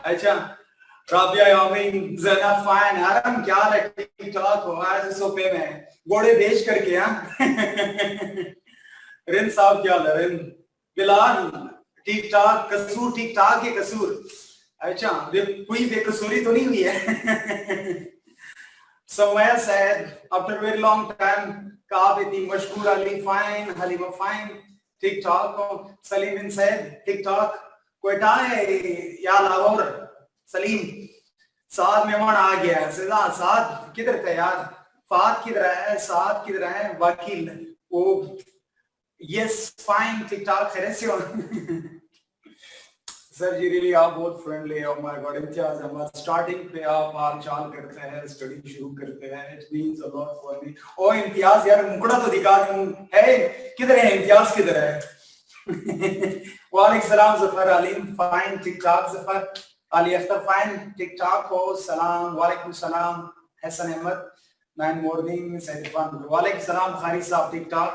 अच्छा, राबिया यामीन जना फाइन आराम क्या है, ठीक ठाक हो? आज सोफे में घोड़े बेच करके। रिन साहब क्या हाल है? रिन बिलाल ठीक ठाक, कसूर ठीक ठाक है कसूर। अच्छा, कोई बेकसूरी तो नहीं हुई है? Somaya said after a very long time, Kaabiti Mashkoor Ali fine, Halima fine, ठीक ठाक हो? सलीम बिन सैद ठीक ठाक, कोयटा है या लाहौर? सलीम साद मेहमान आ गया है। सदा साद किधर थे यार? फाद किधर है? साद किधर है? वकील वो यस फाइन ठीक ठाक, खैर से हो? सर जी रियली आप बहुत फ्रेंडली है। Oh my god, Imtiaz Ahmed starting पे आप हाल चाल करते हैं, स्टडी शुरू करते हैं, it means a lot for me. ओ इम्तियाज यार मुकुड़ा तो दिखा दूं है, किधर है इम्तियाज, किधर है? वालेकुम सलाम जफर अलीम फाइन ठीक ठाक, जफर अली अख्तर फाइन ठीक ठाक हो? सलाम वालेकुम सलाम हसन अहमद मैन मॉर्निंग सैयद इरफान वालेकुम सलाम खारी साहब ठीक ठाक।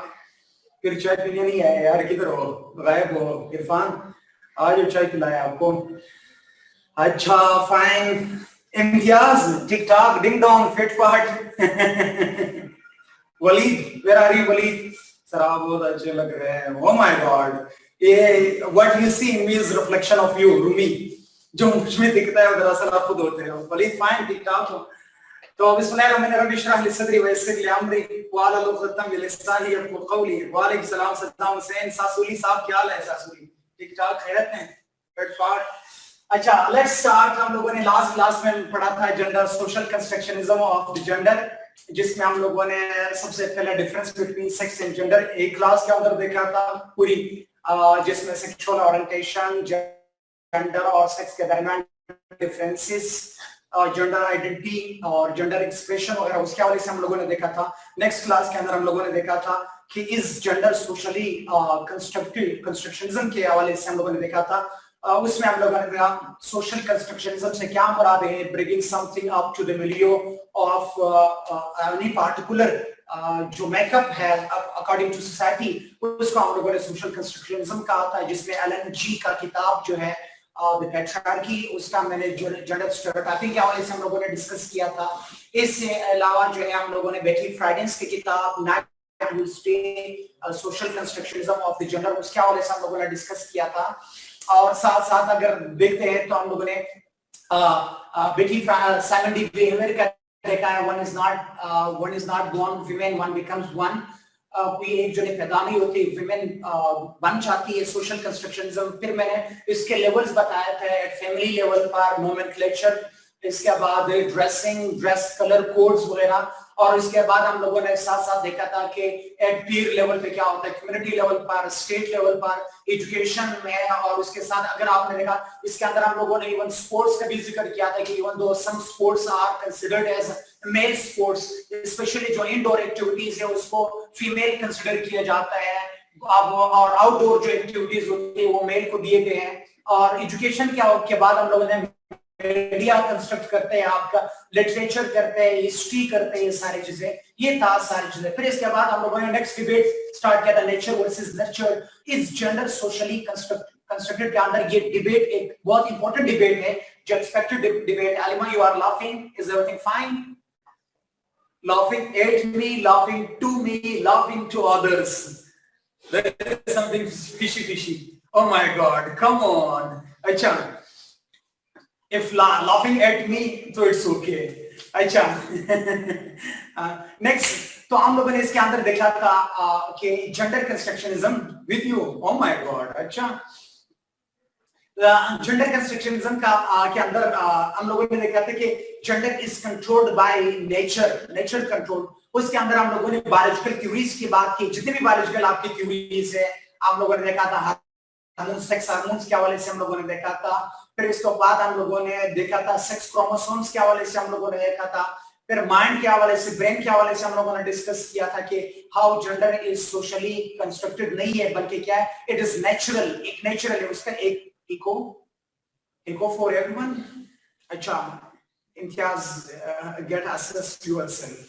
फिर चाय पीने नहीं आए यार, किधर हो, गायब हो? इरफान आज चाय पिलाया आपको? अच्छा फाइन इम्तियाज ठीक ठाक, डिंग डोंग फिट फाट। Waleed where are you Waleed? Sir आप बहुत अच्छे लग रहे हैं। ओह माय गॉड, ये what you see in me is reflection of you Rumi, जो मुझ में दिखता है दरअसल आप खुद होते हो। वलीद फाइन ठीक ठाक हो? तो बिस्मिल्लाहिर्रहमानिर्रहीम रब्बि इश्रह ली सदरी वयस्सिर ली अमरी वहलुल उक़दतम मिन लिसानी यफ़क़हू क़ौली। वालेकुम सलाम सद्दाम हुसैन सासूली साहब क्या हाल है? सासूली ठीक ठाक, खैरियत है? फिट फाट। अच्छा लेट्स स्टार्ट। हम लोगों ने लास्ट क्लास में पढ़ा था gender social constructionism of the gender, जिसमें हम लोगों ने सबसे पहले difference between sex and gender एक क्लास के अंदर देखा था पूरी, जिसमें सेक्सुअल ओरिएंटेशन, जेंडर और सेक्स के दरमियान डिफरेंसेस, जेंडर आइडेंटिटी और जेंडर एक्सप्रेशन वगैरह, उसके हवाले से हम लोगों ने देखा था। नेक्स्ट क्लास के अंदर हम लोगों ने देखा था कि इस जेंडर सोशली कंस्ट्रक्शनिज्म के हवाले से हम लोगों ने देखा था। उसमें हम लोगों ने देखा सोशल कंस्ट्रक्शनिज्म से क्या मुराद है, bringing something up to the milieu of any particular जो मेकअप है अकॉर्डिंग टू सोसाइटी, उसको हम लोगों ने सोशल कंस्ट्रक्शनिज्म कहा था, जिसमें एलन जी का किताब जो है द पैट्रियार्की, उसका मैंने जेंडर स्टेरियोटाइपिंग के हवाले से हम लोगों ने डिस्कस किया था। इससे अलावा जो है हम लोगों ने बेटी फ्राइडेंस की किताब नाइट विल स्टे social constructionism of the gender, उसके हवाले से हम लोगों ने डिस्कस किया था। और साथ साथ अगर देखते हैं तो हम लोगों ने बेटी साइमन डी वेवर का देखा है, one is not born women, one becomes one. कोई एक जो पैदा नहीं होती, विमेन बन जाती है, सोशल कंस्ट्रक्शनिज्म। फिर मैंने इसके लेवल्स बताए थे, फैमिली लेवल पर नोमेनक्लेचर, इसके बाद ड्रेसिंग, ड्रेस कलर कोड्स वगैरह, और इसके बाद हम लोगों ने साथ साथ देखा था कि एट पीर लेवल पे क्या होता है, कम्युनिटी लेवल पर, स्टेट लेवल पर, एजुकेशन में, और उसके साथ अगर आपने देखा इसके अंदर हम लोगों ने इवन स्पोर्ट्स का भी जिक्र किया था कि even though some sports are considered as male sports, specially जो इंडोर एक्टिविटीज है उसको फीमेल कंसिडर किया जाता है, अब और आउटडोर जो एक्टिविटीज होती है वो मेल को दिए गए हैं। और एजुकेशन के बाद हम लोगों ने मीडिया कंस्ट्रक्ट करते हैं, आपका लिटरेचर करते हैं, हिस्ट्री करते हैं, ये सारी चीजें, ये था सारी चीजें। फिर इसके बाद हम लोगों ने नेक्स्ट डिबेट स्टार्ट किया था, nature versus nurture, is gender socially constructed के अंदर ये डिबेट एक बहुत इंपॉर्टेंट डिबेट है, जो expected debate. Alima you are laughing, is everything fine? Laughing at me, laughing to me, laughing to others. There is something fishy. Oh my God, come on. अच्छा, if laughing at me, so it's okay. अच्छा, next तो हम लोगों ने इसके अंदर देखा था कि gender constructionism with you. Oh my God, अच्छा, जेंडर कंस्ट्रक्शनिज्म का के अंदर हम लोगों ने देखा था कि gender is controlled by nature control. उसके अंदर हम लोगों ने बायोलॉजिकल थ्योरीज की बात की, जितनी भी बायोलॉजिकल आपकी थ्योरीज है हम लोगों ने देखा था, हार्मोन सेक्स हार्मोन्स के हवाले से हम लोगों ने देखा था। फिर इसके बाद हम लोगों ने देखा था सेक्स क्रोमोसोम्स के हवाले से हम लोगों ने देखा था। फिर माइंड के हवाले से, ब्रेन के हवाले से हम लोगों ने डिस्कस किया था कि how gender is socially constructed नहीं है, बल्कि क्या है, इट इज नेचुरल, एक नेचुरल है, उसका एक eco for everyone. अच्छा, Imtiaz get access to yourself।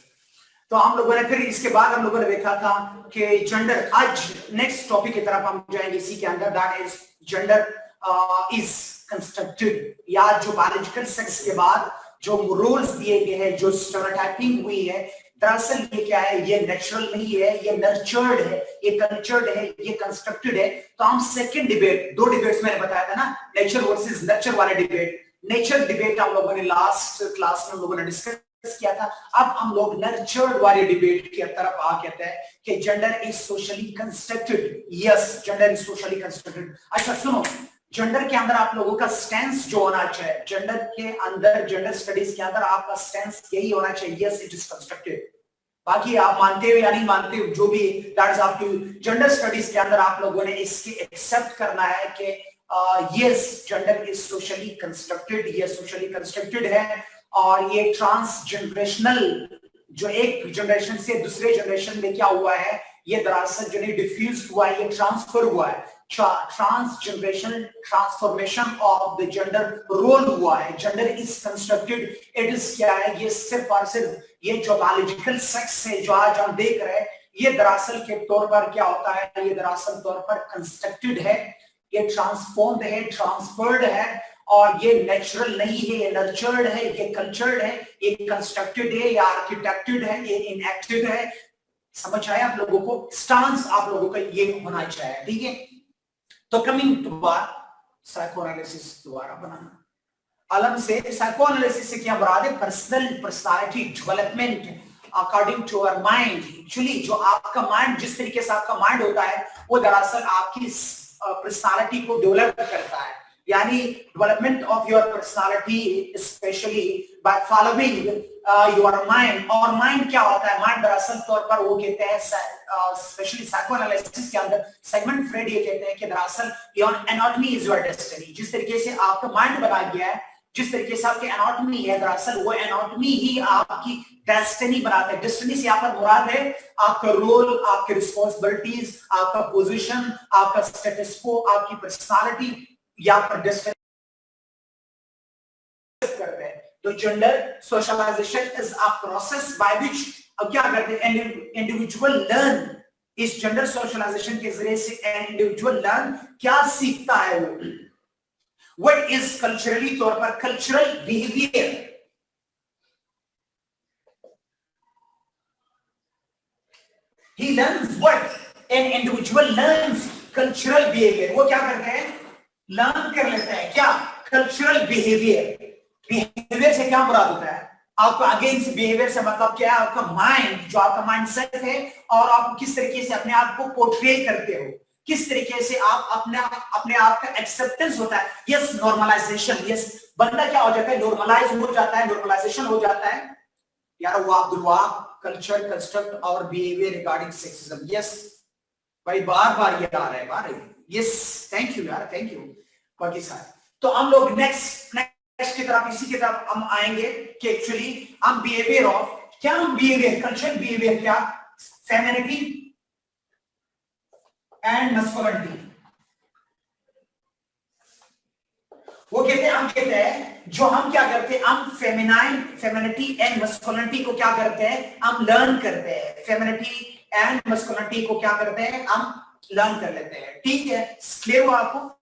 तो हम लोगों ने फिर इसके बाद हम लोगों ने देखा था कि जेंडर, आज नेक्स्ट टॉपिक की तरफ हम जाएंगे इसी के अंदर, that is gender is constructed, या जो बायोलॉजिकल सेक्स के बाद जो रूल्स दिए गए हैं, जो स्टेरियोटाइपिंग हुई है, दरअसल ये क्या है, ये नेचुरल नहीं है, ये नर्चर्ड है, ये कल्चर्ड है, ये कंस्ट्रक्टेड है। तो हम सेकंड डिबेट, दो डिबेट्स मैंने बताया था ना, नेचर वर्सेस नर्चर वाले डिबेट, नेचर डिबेट हम लोगों ने लास्ट क्लास में हम लोगों ने डिस्कस किया था। अब हम लोग नर्चर्ड वाले डिबेट की तरफ आ कहते हैं कि gender is socially constructed. Yes, gender is socially constructed. अच्छा सुनो, जेंडर के अंदर आप लोगों का स्टैंस जो होना चाहिए, जेंडर के अंदर, जेंडर स्टडीज के अंदर आपका स्टैंस यही होना चाहिए, यस इट इज कंस्ट्रक्टेड। बाकी आप मानते हो या नहीं मानते हो, जो भी, that is up to you. Gender studies के अंदर आप लोगों ने इसके एक्सेप्ट करना है कि yes gender is socially constructed, ये सोशली कंस्ट्रक्टेड है। और ये ट्रांसजेनरेशनल, जो एक जनरेशन से दूसरे जनरेशन में क्या हुआ है, ये दरअसल जो नहीं डिफ्यूज हुआ है, ये ट्रांसफर हुआ है, transgenerational transformation of the gender role हुआ है। Gender is constructed, it is क्या है, ये सिर्फ और सिर्फ ये जो बायोलॉजिकल सेक्स है जो आज हम देख रहे हैं, ये दरअसल के तौर पर क्या होता है, ये दरअसल तौर पर कंस्ट्रक्टेड है, ये ट्रांसफॉर्म्ड है, ट्रांसफर्ड है, और ये नेचुरल नहीं है, ये नर्चर्ड है, ये कल्चर्ड है, ये कंस्ट्रक्टेड है, या आर्किटेक्टेड है, ये इनएक्टेड है। समझ आया आप लोगों को? स्टांस आप लोगों का ये होना चाहिए, ठीक है। तो कमिंग टू साइकोएनालिसिस दोबारा बनाना अलग से, साइकोएनालिसिस से क्या मुराद है, personal personality development according to our mind. Actually जो आपका माइंड, जिस तरीके से आपका माइंड होता है, वो दरअसल आपकी पर्सनालिटी को डेवलप करता है, यानी development of your personality specially by following your mind. और माइंड क्या होता है, माइंड दरअसल तौर पर वो कहते हैं, स्पेशली साइकोएनालिसिस के अंदर साइमन फ्रेड ये कहते हैं कि दरअसल your anatomy is your destiny. जिस तरीके से आपका माइंड बना गया है, जिस तरीके से आपकी एनाटॉमी है, दरअसल वो एनाटॉमी ही आपकी डेस्टिनी बनाता है। डेस्टिनी से यहाँ पर मुराद है आपका रोल, आपकी रिस्पॉन्सिबिलिटीज, आपका पोजीशन, आपका स्टेटस को, आपकी पर्सनालिटी, या पर डेस्टिनी करते हैं। तो gender socialisation is a process by which, अब क्या करते हैं, इंडिविजुअल लर्न, इस जेंडर सोशलाइजेशन के जरिए से इंडिविजुअल लर्न क्या सीखता है, वो व्हाट इज कल्चरली तौर पर cultural behaviour, he learns what an individual learns cultural behavior। वो क्या करते हैं, लर्न कर लेते हैं क्या, कल्चरल बिहेवियर। बिहेवियर से क्या मुराद होता है आपको, अगेन से बिहेवियर से मतलब क्या है, आपका माइंड, जो आपका माइंडसेट है, और आप किस तरीके से अपने आप को पोर्ट्रे करते हो, किस तरीके से आप अपने आप का एक्सेप्टेंस होता है। यस, नॉर्मलाइजेशन, यस, बंदा क्या हो जाता है, नॉर्मलाइज हो जाता है, नॉर्मलाइजेशन हो जाता है। यार वो अब्दुल वहाब, कल्चर कंस्ट्रक्ट और बिहेवियर रिगार्डिंग सेक्सिज्म। यस भाई, बार बार ये आ रहा है, बार। यस, थैंक यू यार, थैंक यू बाकी सारे। तो हम लोग नेक्स्ट की तरफ, इसी की तरफ हम आएंगे कि एक्चुअली हम बिहेवियर ऑफ, क्या हम बिहेवियर, कल्चरल बिहेवियर क्या, फेमिनिटी एंड मस्कुलिनिटी। वो कहते हैं, हम कहते हैं जो हम क्या करते हैं, हम फेमिनिटी एंड मस्कुलिनिटी को क्या करते हैं, हम लर्न करते हैं। फेमिनिटी एंड मस्कुलिनिटी को क्या करते हैं, हम लर्न कर लेते हैं, ठीक है। क्लियर हुआ आपको?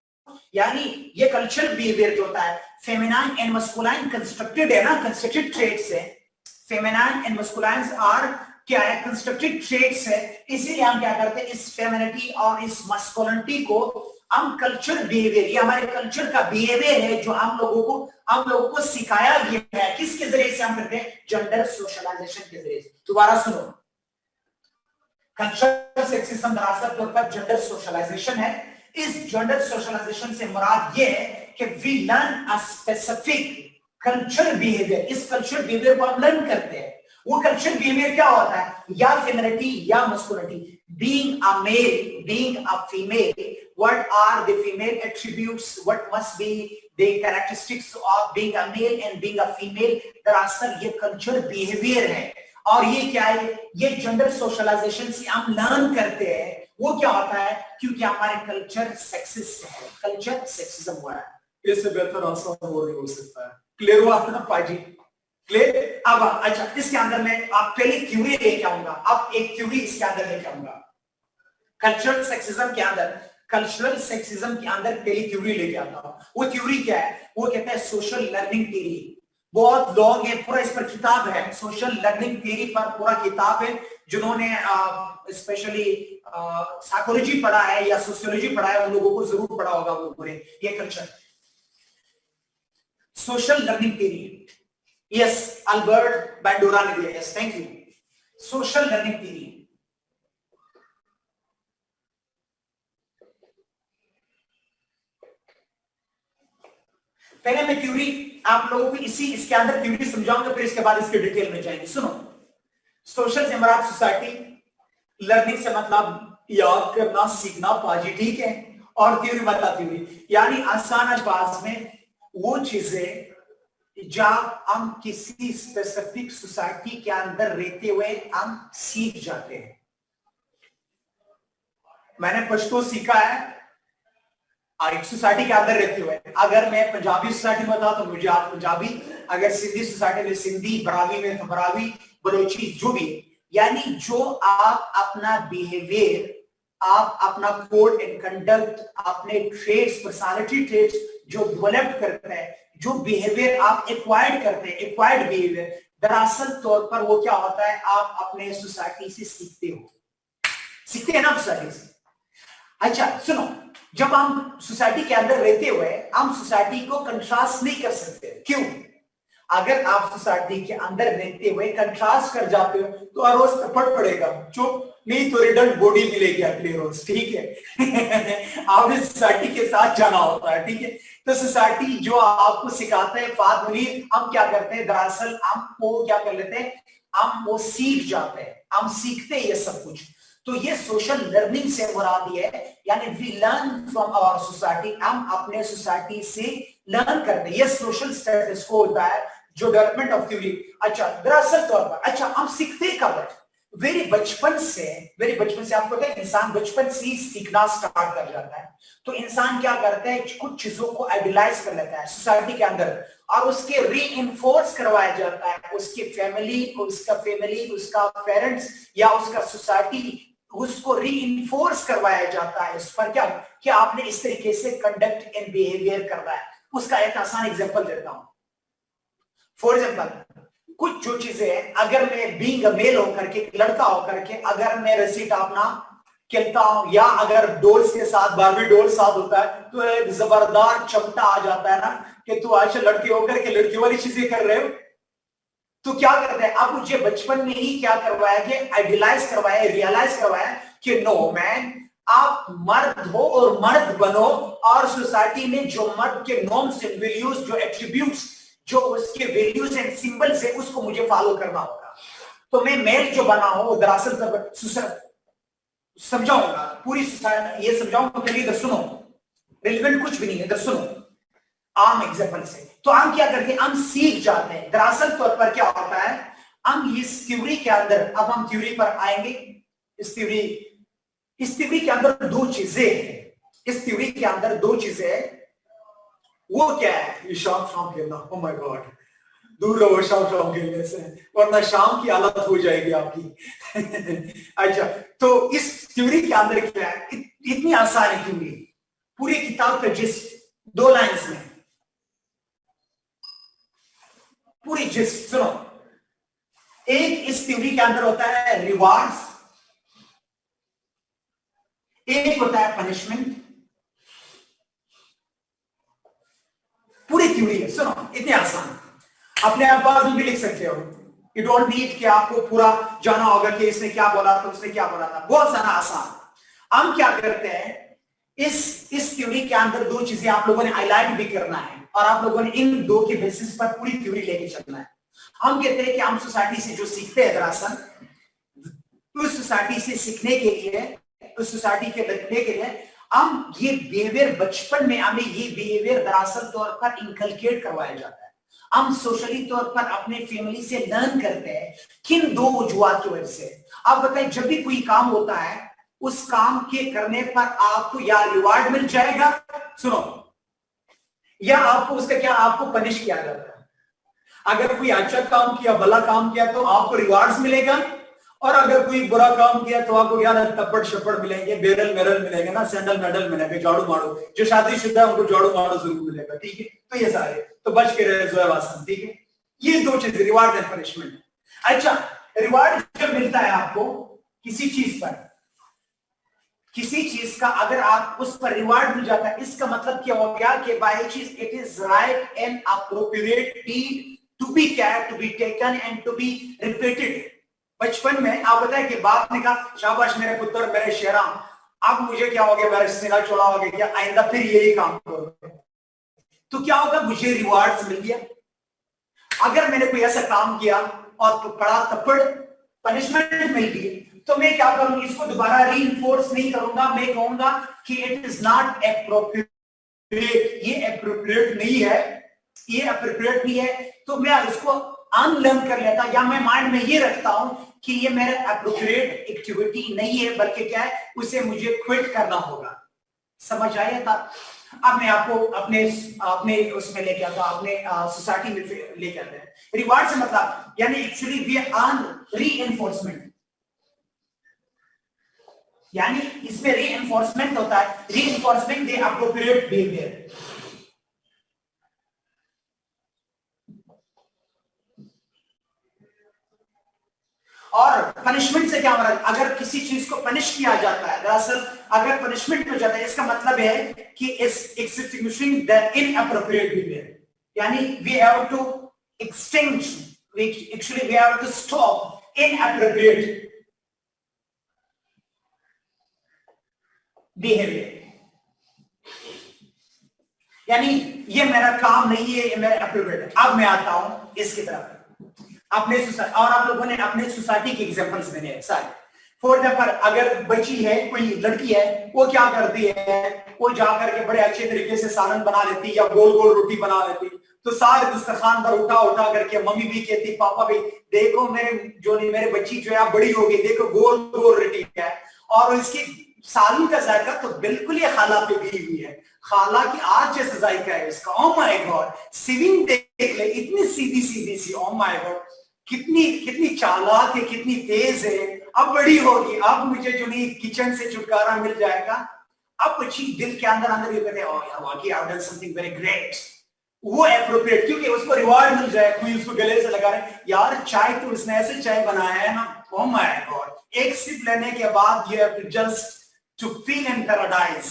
यानी ये कल्चरल बिहेवियर जो होता है, फेमिनाइन एंड मस्कुलाइन कंस्ट्रक्टेड है ना, कंस्ट्रक्टेड ट्रेट्स है। फेमिनाइन एंड मस्कुलाइन आर क्या है, कंस्ट्रक्टेड ट्रेट्स है। इसीलिए हम क्या करते हैं, इस फेमिनिटी और इस मस्कुलिनिटी को हम कल्चर बिहेवियर, ये हमारे कल्चर का बिहेवियर है जो हम लोगों को सिखाया गया है। किसके जरिए से हम करते हैं, जेंडर सोशलाइजेशन के जरिए से। दोबारा सुनो, कल्चर सेक्सिज्म दरअसल तौर पर जेंडर सोशलाइजेशन है। इस जेंडर सोशलाइजेशन से मुराद ये है कि we learn a specific culture behaviour. इस कल्चर बिहेवियर को हम लर्न करते हैं। वो कल्चर बिहेवियर क्या होता है, या फेमिनिटी या masculinity, being a male, being a female, what are the female attributes, what must be the characteristics of being a male and being a female। दरअसल ये कल्चर बिहेवियर है, और ये क्या है, ये जेंडर सोशलाइजेशन से हम लर्न करते हैं। वो क्या होता है, क्योंकि हमारे कल्चर सेक्सिस्ट है, कल्चर सेक्सिज्म हुआ है। इससे बेहतर आसान और नहीं हो सकता है। क्लियर हुआ ना पाजी? क्लियर? अब अच्छा, इसके अंदर मैं आप पहले थ्योरी लेके आऊंगा, अब एक थ्योरी इसके अंदर लेके आऊंगा। कल्चर सेक्सिज्म के अंदर कल्चरल सेक्सिज्म के अंदर पहली थ्योरी लेके आता हूं। वो थ्योरी क्या है? वो कहता है सोशल लर्निंग थ्योरी। बहुत लोग हैं, पूरा इस पर किताब है, सोशल लर्निंग थ्योरी पर पूरा किताब है। जिन्होंने स्पेशली साइकोलॉजी पढ़ा है या सोशियोलॉजी पढ़ा है उन लोगों को जरूर पढ़ा होगा वो पूरे ये culture. Social learning theory, yes, Albert Bandura ने दिया। Yes, thank you. Social learning theory, पहले मैं थ्योरी आप लोगों को इसके अंदर थ्योरी समझाऊंगा, फिर इसके बाद इसके डिटेल में जाएंगे। सुनो, सोशल से हमारा सोसाइटी, लर्निंग से मतलब याद करना, सीखना, पाजी, ठीक है, और थ्योरी बताती हुई, यानी आसान अल्फाज में वो चीजें जब हम किसी स्पेसिफिक सोसाइटी के अंदर रहते हुए हम सीख जाते हैं। मैंने पश्तो सीखा है एक सोसाइटी के अंदर रहते हुए। अगर मैं पंजाबी सोसाइटी में था तो मुझे आज पंजाबी, अगर सिंधी सोसाइटी में सिंधी, बरावी में तो बरावी, बलोची, जो भी, यानी जो आप अपना बिहेवियर, आप अपना कोड एंड कंडक्ट, अपने ट्रेड्स, पर्सनालिटी ट्रेड्स जो डेवलप करते हैं, जो बिहेवियर आप एक्वायर्ड करते हैं, एक्वायर्ड बिहेवियर, दरअसल तौर पर वो क्या होता है, आप अपने सोसाइटी से सीखते हो, सीखते हैं ना सोसाइटी से। अच्छा सुनो, जब हम सोसाइटी के अंदर रहते हुए हम सोसाइटी को कंट्रास्ट नहीं कर सकते। क्यों? अगर आप सोसाइटी के अंदर रहते हुए कंट्रास्ट कर जाते हो तो हर रोज थप्पड़ पड़ेगा, चुप नहीं तो रिडल्ट बॉडी मिलेगी अगले रोज, ठीक है। आप इस सोसाइटी के साथ जाना होता है, ठीक है। तो सोसाइटी जो आपको सिखाता है फाद मुनीर, हम क्या करते हैं, दरअसल हम वो क्या कर लेते हैं, हम वो सीख जाते हैं, हम सीखते हैं ये सब कुछ। तो ये सोशल लर्निंग से मुराद है, यानी we learn from our society, हम अपने सोसाइटी से लर्न करते हैं। ये सोशल स्टेटस को होता है जो डेवलपमेंट ऑफ थ्योरी। अच्छा, दरअसल तौर पर, अच्छा हम सीखते कब है? वेरी बचपन से आपको पता है इंसान बचपन से ही सीखना स्टार्ट कर जाता है। तो इंसान क्या करता है, कुछ चीजों को आइडियलाइज कर लेता है सोसाइटी के अंदर और उसके रीइंफोर्स करवाया जाता है, उसके फैमिली, उसका पेरेंट्स या उसका सोसाइटी, उसको रीइंफोर्स करवाया जाता है इस पर क्या आपने इस तरीके से कंडक्ट एंड बिहेवियर करना है। उसका एक आसान एग्जांपल देता हूं। फॉर एग्जांपल, कुछ जो चीजें, अगर मैं बीइंग अ मेल होकर के, लड़का होकर के, अगर मैं रसीट अपना खेलता हूं या अगर डोल्स के साथ, बारबी डोल साथ होता है तो एक जबरदस्त चमटा आ जाता है ना कि तू आज लड़के होकर के लड़की वाली चीजें कर रहे हो। तो क्या करते हैं, अब मुझे बचपन में ही क्या करवाया कि आइडियलाइज करवाया, रियलाइज करवाया कि नो मैन, आप मर्द हो और मर्द बनो, और सोसाइटी ने जो मर्द के नॉर्म्स एंड वैल्यूज, जो एट्रीब्यूट्स, जो उसके वैल्यूज एंड सिंबल्स है, उसको मुझे फॉलो करना होगा। तो मैं मेल जो बना हूं, दरअसल समझाऊंगा पूरी सोसाइटी, ये समझाऊंगा के लिए, इधर सुनो, रिलेवेंट कुछ भी नहीं है, इधर सुनो आम एग्जांपल से। तो हम क्या करते हैं, हम सीख जाते हैं। दरअसल तौर पर क्या होता है, हम इस थ्योरी के अंदर, अब हम थ्योरी पर आएंगे। इस थ्योरी के अंदर दो चीजें हैं, इस थ्योरी के अंदर दो चीजें हैं। वो क्या है, ये शाम खेलना, ओह माय गॉड, दूर रहो शाम खेलने से, वरना शाम की हालत हो जाएगी आपकी। अच्छा, तो इस थ्योरी के अंदर क्या है, इतनी आसान है थ्योरी, पूरी किताब का जिस्ट 2 लाइंस में, पूरी जिस्ट सुनो। एक इस थ्योरी के अंदर होता है रिवार्ड्स, एक होता है पनिशमेंट। पूरी थ्योरी है, सुनो, इतनी आसान, अपने अल्फाज में भी लिख सकते हो। यू डोंट नीड कि आपको पूरा जाना होगा कि इसने क्या बोला था, उसने क्या बोला था, बहुत सारा आसान। हम क्या करते हैं, इस थ्योरी के अंदर दो चीजें आप लोगों ने हाईलाइट भी करना है, और आप लोगों ने इन दो के बेसिस पर पूरी थ्योरी लेके चलना है। हम कहते हैं कि हम सोसाइटी से जो सीखते हैं, दरअसल उस सोसाइटी से सीखने के लिए, उस सोसाइटी के बचने के लिए हम ये बिहेवियर, बचपन में हमें ये बिहेवियर दरअसल तौर पर इनकलकेट करवाया जाता है। हम सोशली तौर पर अपने फैमिली से लर्न करते हैं, किन दो वजूहात की वजह से। आप बताएं, जब भी कोई काम होता है, उस काम के करने पर आपको या रिवार्ड मिल जाएगा, सुनो, या आपको उसका क्या, आपको पनिश किया जाता है। अगर कोई अच्छा काम किया, भला काम किया, तो आपको रिवार्ड्स मिलेगा, और अगर कोई बुरा काम किया तो आपको क्या तप्पड़ शप्पड़ मिलेंगे, बेरल मेरल मिलेंगे ना, सैंडल मेडल मिलेंगे, झाड़ू मारो। जो शादीशुदा है उनको झाड़ू मारो जरूर मिलेगा, ठीक है। तो ये सारे तो बच के रहे जोएब आसन, ठीक है। ये दो चीजें, रिवार्ड एंड पनिशमेंट। अच्छा, रिवार्ड जब मिलता है आपको किसी चीज पर, किसी चीज का अगर आप उस पर रिवार्ड मिल जाता है, इसका मतलब क्या हो गया कि बाय चीज it is right and appropriate to be care, to be taken and to be repeated. बचपन में आप बताए कि बाप ने कहा शाबाश मेरे पुत्र, मेरे शेरा, अब मुझे क्या हो गया, मेरा सीना चौड़ा हो गया, क्या आइंदा फिर यही काम करोगे, तो क्या होगा, मुझे रिवार्ड्स मिल गया। अगर मैंने कोई ऐसा काम किया और पड़ा थप्पड़, पनिशमेंट मिल गई, तो मैं क्या करूंगा, इसको दोबारा रीइंफोर्स नहीं करूंगा, मैं कहूंगा कि इट इज नॉट एप्रोप्रिएट, ये एप्रोप्रिएट नहीं है, ये एप्रोप्रिएट नहीं है, तो मैं इसको अनलर्न कर लेता, या मैं माइंड में ये रखता हूं कि ये मेरा एप्रोप्रिएट एक्टिविटी नहीं है, बल्कि क्या है, उसे मुझे क्विट करना होगा। समझ आया था? अब मैं आपको अपने अपने उसमें लेके आता हूं, अपने सोसाइटी में लेके आते हैं। रिवार्ड से मतलब यानी एक्चुअली वी अर्न रीइंफोर्समेंट, यानी इसमें रीइंफोर्समेंट होता है, रीइंफोर्समेंट द एप्रोप्रिएट बिहेवियर। और पनिशमेंट से क्या मतलब, अगर किसी चीज को पनिश किया जाता है, दरअसल अगर पनिशमेंट हो जाता है, इसका मतलब है कि इस एक्सटिंग्विशिंग द इनएप्रोप्रिएट बिहेवियर, यानी we have to extinguish, actually we have to stop inappropriate behaviour, यानी ये मेरा काम नहीं है, ये मेरा एप्रोप्रिएट है। अब मैं आता हूं इसकी तरफ, अपने सोसाइटी, और आप लोगों ने अपने सोसाइटी के एग्जांपल्स देने हैं सारे। फॉर एग्जांपल, अगर बच्ची है, कोई लड़की है, वो क्या करती है, वो जाकर के बड़े अच्छे तरीके से सालन बना लेती या गोल गोल रोटी बना लेती, तो सारे दस्तरखान पर उठा उठा करके मम्मी भी कहती, पापा भी, देखो मेरे बच्ची जो है बड़ी हो गई, देखो गोल गोल रोटी है। और इसकी सालन का जायका तो बिल्कुल ही खाला पे गई हुई है, खाला की आज जैसा जायका है इसका। ओ माय गॉड, सिविंग देख ले, इतनी सीधी सीधी सी, ओ माय गॉड, कितनी कितनी चालाक है, कितनी तेज है। अब बड़ी होगी, अब मुझे जो नहीं किचन से छुटकारा मिल जाएगा। अब बच्ची दिल के अंदर अंदर ये कहते हैं, ओह यार वाकई I have done something very great, वो एप्रोप्रिएट, क्योंकि उसको रिवार्ड मिल जाए। कोई उसको गले से लगा रहे, यार चाय तो उसने ऐसे चाय बनाया है ना, ओ माय गॉड, एक सिप लेने के बाद you have to just to feel in paradise.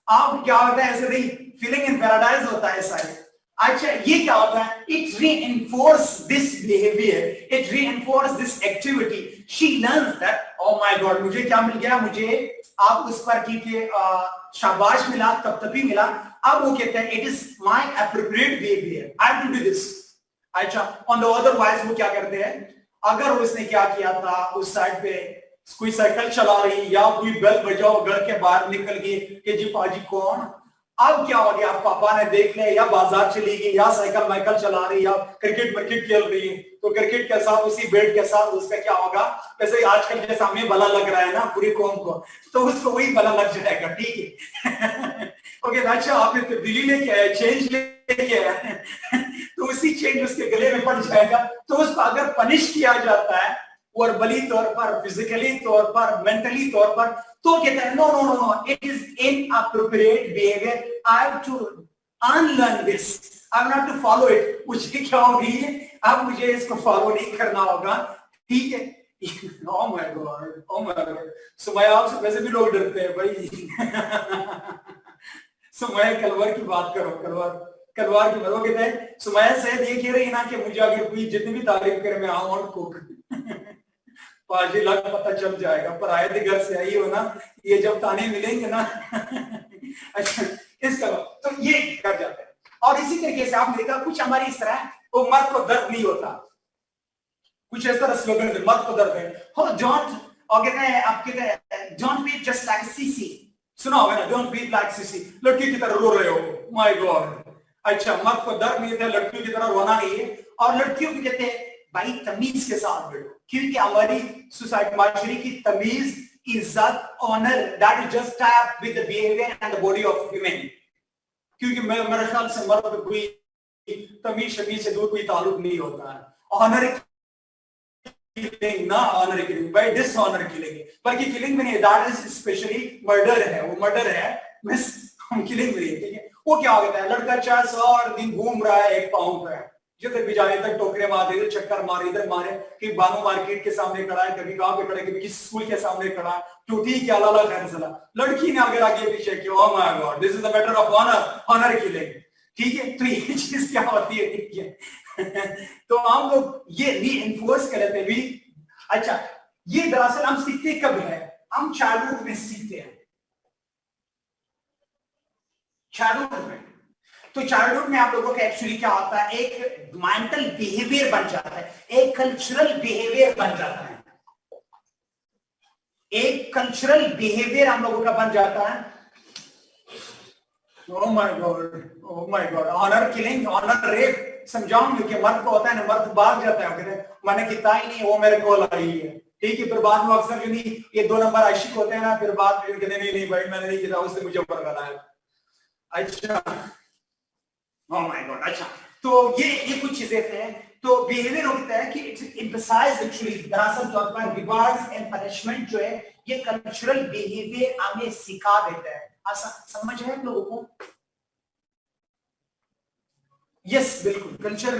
अब क्या होता है, ऐसे नहीं फीलिंग इन पैराडाइज होता है सारे। अच्छा, ये क्या होता है, it reinforce this behaviour, it reinforce this activity, she learns that O my God, मुझे क्या मिल गया, मुझे आप उस पर की शाबाश मिला, तब मिला। अब वो कहते हैं it is my appropriate behaviour, I will do this. अच्छा, ऑन द अदरवाइज वो क्या करते हैं, अगर उसने क्या किया था, उस साइड पे कोई साइकिल चला रही या कोई बेल बजाओ, घर के बाहर निकल गई कि जी पाजी कौन, अब क्या हो गया, पापा ने देख लिया, या बाजार चली गई, या साइकिल माइकल चला रही, या क्रिकेट विकेट खेल रही है, तो क्रिकेट के साथ उसी बैट के साथ उसका क्या होगा, वैसे आजकल जैसा हमें भला लग रहा है ना पूरी कौम को, तो उसको वही भला लग जाएगा, ठीक है। ओके, अच्छा आपने तब्दीली लेके आया, चेंज लेके आया, तो उसी चेंज उसके गले में पड़ जाएगा। तो उसको अगर पनिश किया जाता है वर्बली तौर पर, फिजिकली तौर पर, मेंटली तौर पर, तो कहता है no no no no, it is inappropriate behaviour, I have to unlearn this, I have not to follow it. मुझे क्या होगी, अब मुझे इसको फॉलो नहीं करना होगा, ठीक है। ओ my God, O my God, Sumaiya आपसे वैसे भी लोग डरते हैं भाई। सुमैया कलवर की बात करो, कलवार की बात, वो कहते हैं सुमैया से देख ही रही ना कि मुझे अगर कोई जितनी भी तारीफ करे मैं आऊं और कुक, 5 लाख पता चल जाएगा, पर आए थे घर से आई हो ना, ये जब ताने मिलेंगे ना। अच्छा, इसका तो ये कर जाते हैं। और इसी तरीके से आप देखा कुछ हमारी इस तरह, वो मर्द को दर्द नहीं होता, कुछ इस तरह स्लोगन, मर्द को दर्द है, हो डोंट, और कहते हैं, आप कहते हैं don't be just like CC, सुना होगा ना, डोंट बी लाइक सीसी, लड़की की तरह रो रहे हो, माय गॉड। अच्छा, मर्द को दर्द नहीं था, लड़कियों की तरह रोना नहीं है। और लड़कियों को कहते हैं भाई तमीज के साथ बैठो, क्योंकि हमारी सोसाइटी, माशरे की तमीज, इज्जत, honour, that is just type with the behaviour and the body of women. क्योंकि मेरे ख्याल से मर्द को कोई तमीज शमीज से दूर कोई ताल्लुक नहीं होता है। ऑनर किलिंग ना honour killing, by dishonour killing, बल्कि किलिंग में नहीं, दैट इज स्पेशली मर्डर है, वो मर्डर है, मिस हम किलिंग में नहीं, ठीक है। वो क्या होता है, लड़का 4 दिन घूम रहा है एक पाँव पे, जिधर भी जाए इधर टोकरे मारे, इधर चक्कर मारे, इधर मारे, कि बानो मार्केट के सामने खड़ा है, कभी कहां पे खड़ा है, कभी किस स्कूल के सामने खड़ा है, तो ठीक है, अल्लाह खैर सला। लड़की ने अगर आगे पीछे किया, oh my god, this is the matter of honour, honour killing, ठीक है। तो ये चीज क्या होती है, ठीक है। तो हम लोग ये रीइंफोर्स कर लेते हैं भी। अच्छा, ये दरअसल हम सीखते कब है, हम चाइल्डहुड में सीखते हैं, चाइल्डहुड में। तो चाइल्डहुड में आप लोगों का एक्चुअली क्या होता है, एक मेंटल बिहेवियर बन जाता है, एक कल्चरल बिहेवियर बन जाता है, एक कल्चरल बिहेवियर हम लोगों का बन जाता है। Oh my God, oh my God, honour killing, honour rape, समझाऊंगे कि मर्द को होता है ना, मर्द भाग जाता है, कहते मैंने कितना ही नहीं, वो मेरे को लाई है, ठीक है। फिर बाद में अक्सर जो नहीं, ये 2 नंबर आशिक होते हैं ना, फिर बाद में कहते नहीं नहीं भाई मैंने नहीं किया, उसने मुझे ऊपर लगाया। अच्छा, ओह माय गॉड। अच्छा, तो ये कुछ चीजें थे। तो बिहेवियर होता है कि इट्स एम्फसाइज एक्चुअली, दरअसल तौर पर रिवार्ड्स एंड पनिशमेंट जो है, ये कल्चरल बिहेवियर हमें सिखा देता है। समझ है आप लोगों को? यस, बिल्कुल, culture,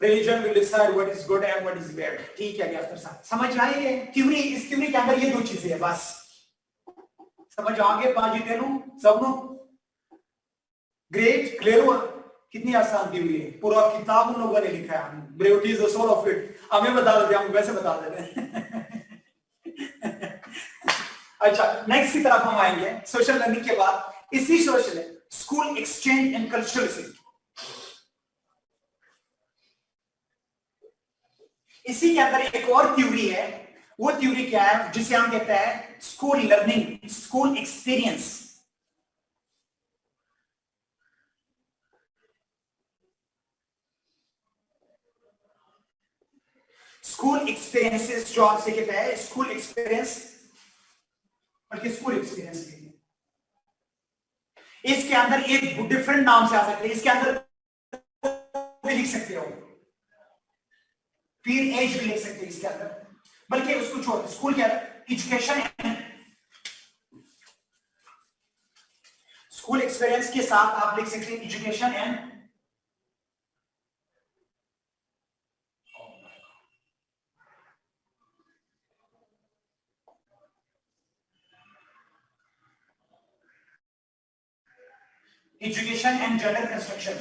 religion will decide what is good and what is bad, ठीक है। अफ्तर साहब समझ आई है थ्योरी, इस थ्योरी के अंदर ये 2 चीजें है, बस समझ आगे बाजी तेनू सब नो, ग्रेट, क्लियर हुआ? कितनी आसान थ्योरी है, पूरा किताब उन लोगों ने लिखा है, brevity is the soul of it, हमें बता देते, हम वैसे बता देते हैं। अच्छा, नेक्स्ट की तरफ हम आएंगे, सोशल लर्निंग के बाद। इसी social school exchange and cultural sync, इसी के अंदर एक और थ्योरी है। वो थ्योरी क्या है, जिसे हम कहते हैं school learning, school experience. School experiences जो आपसे कहते हैं स्कूल एक्सपीरियंस, बल्कि स्कूल एक्सपीरियंस के लिए इसके अंदर एक डिफरेंट नाम से आ सकते हैं, इसके अंदर भी लिख सकते हो, पीर एज भी लिख सकते हैं इसके अंदर, बल्कि उसको छोड़ स्कूल के अंदर एजुकेशन, स्कूल एक्सपीरियंस के साथ आप लिख सकते हैं education and education and gender construction.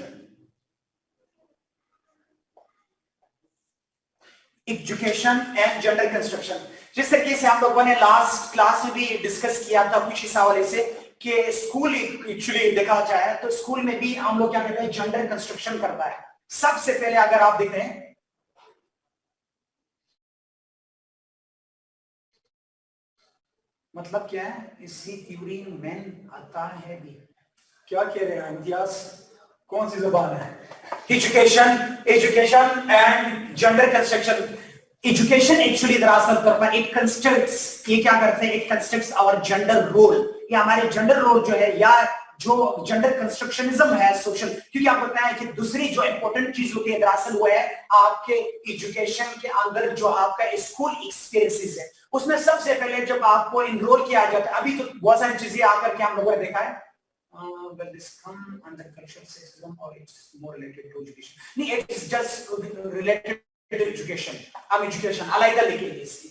Education and gender construction, जिस तरीके से हम लोगों ने लास्ट क्लास में भी डिस्कस किया था कुछ इस हवाले से कि स्कूल एक्चुअली देखा जाए तो स्कूल में भी हम लोग क्या कहते हैं, जेंडर कंस्ट्रक्शन करता है। सबसे पहले अगर आप देखें, मतलब क्या है, इसी थ्योरी में आता है भी, क्या कह रहे हैं इम्तियाज, कौन सी जुबान है? Education and gender construction. Education actually दरअसल तौर पर इट कंस्ट्रक्ट्स, ये क्या करते हैं, it constructs our gender role, ये हमारे जेंडर रोल जो है, या जो जेंडर कंस्ट्रक्शनिज्म है सोशल, क्योंकि आपको पता है कि दूसरी जो इंपॉर्टेंट चीज होती है दरअसल वो है आपके एजुकेशन के अंदर जो आपका स्कूल एक्सपीरियंसेस है, उसमें सबसे पहले जब आपको इनरोल किया जाता है, अभी तो बहुत सारी चीजें आकर के हम लोगों ने देखा है, well this come under cultural sexism or it's more related to education, नहीं it's just related to education, हम education अलग लिखेंगे इसकी।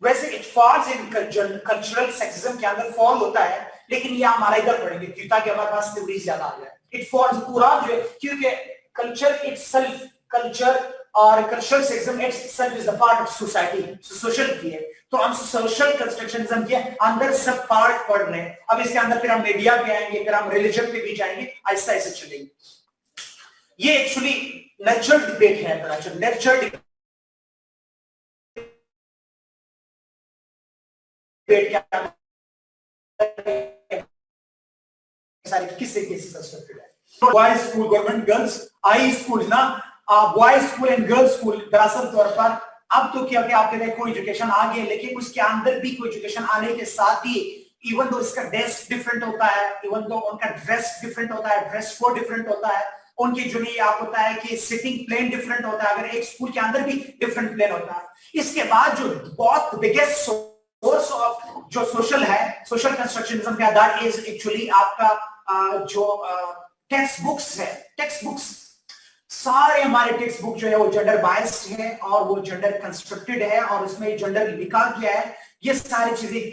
वैसे it falls in cultural sexism के अंदर fall होता है, लेकिन ये हमारा इधर पढ़ेंगे ताकि हमारे पास थ्योरी ज्यादा आ जाए। it falls पूरा जो है, क्योंकि culture itself, culture और cultural section itself is the part of society, social की है, तो हम सोशल कंस्ट्रक्शनिज्म के अंदर सब पार्ट पढ़ रहे हैं। अब इसके अंदर फिर हम मीडिया पे आएंगे, फिर हम रिलीजन पे भी जाएंगे, ऐसा ऐसे चलेंगे। ये एक्चुअली नेचुरल डिबेट है, नेचुरल डिबेट क्या सारी किस तरीके से कंस्ट्रक्टेड है। Boys school, government girls high school ना, boys school and girls school, दरअसल तौर पर अब तो क्या क्या आपके को एजुकेशन आ गया, लेकिन उसके अंदर भी को एजुकेशन आने के साथ ही इवन दो इसका डेस्क डिफरेंट होता है, इवन दो उनका ड्रेस डिफरेंट होता है, ड्रेस कोड डिफरेंट होता है, उनकी जो नहीं आप होता है कि सिटिंग प्लेन डिफरेंट होता है, अगर एक स्कूल के अंदर भी डिफरेंट प्लेन होता है। इसके बाद जो बहुत बिगेस्ट सोर्स ऑफ जो सोशल है, सोशल कंस्ट्रक्शनिज्म का, दैट इज एक्चुअली आपका जो टेक्स्ट बुक्स है। टेक्स्ट बुक्स सारे हमारे टेक्स्ट बुक जो है वो जेंडर बायस्ड है और वो जेंडर कंस्ट्रक्टेड है और उसमें जेंडर लिखा गया है। ये सारी चीजें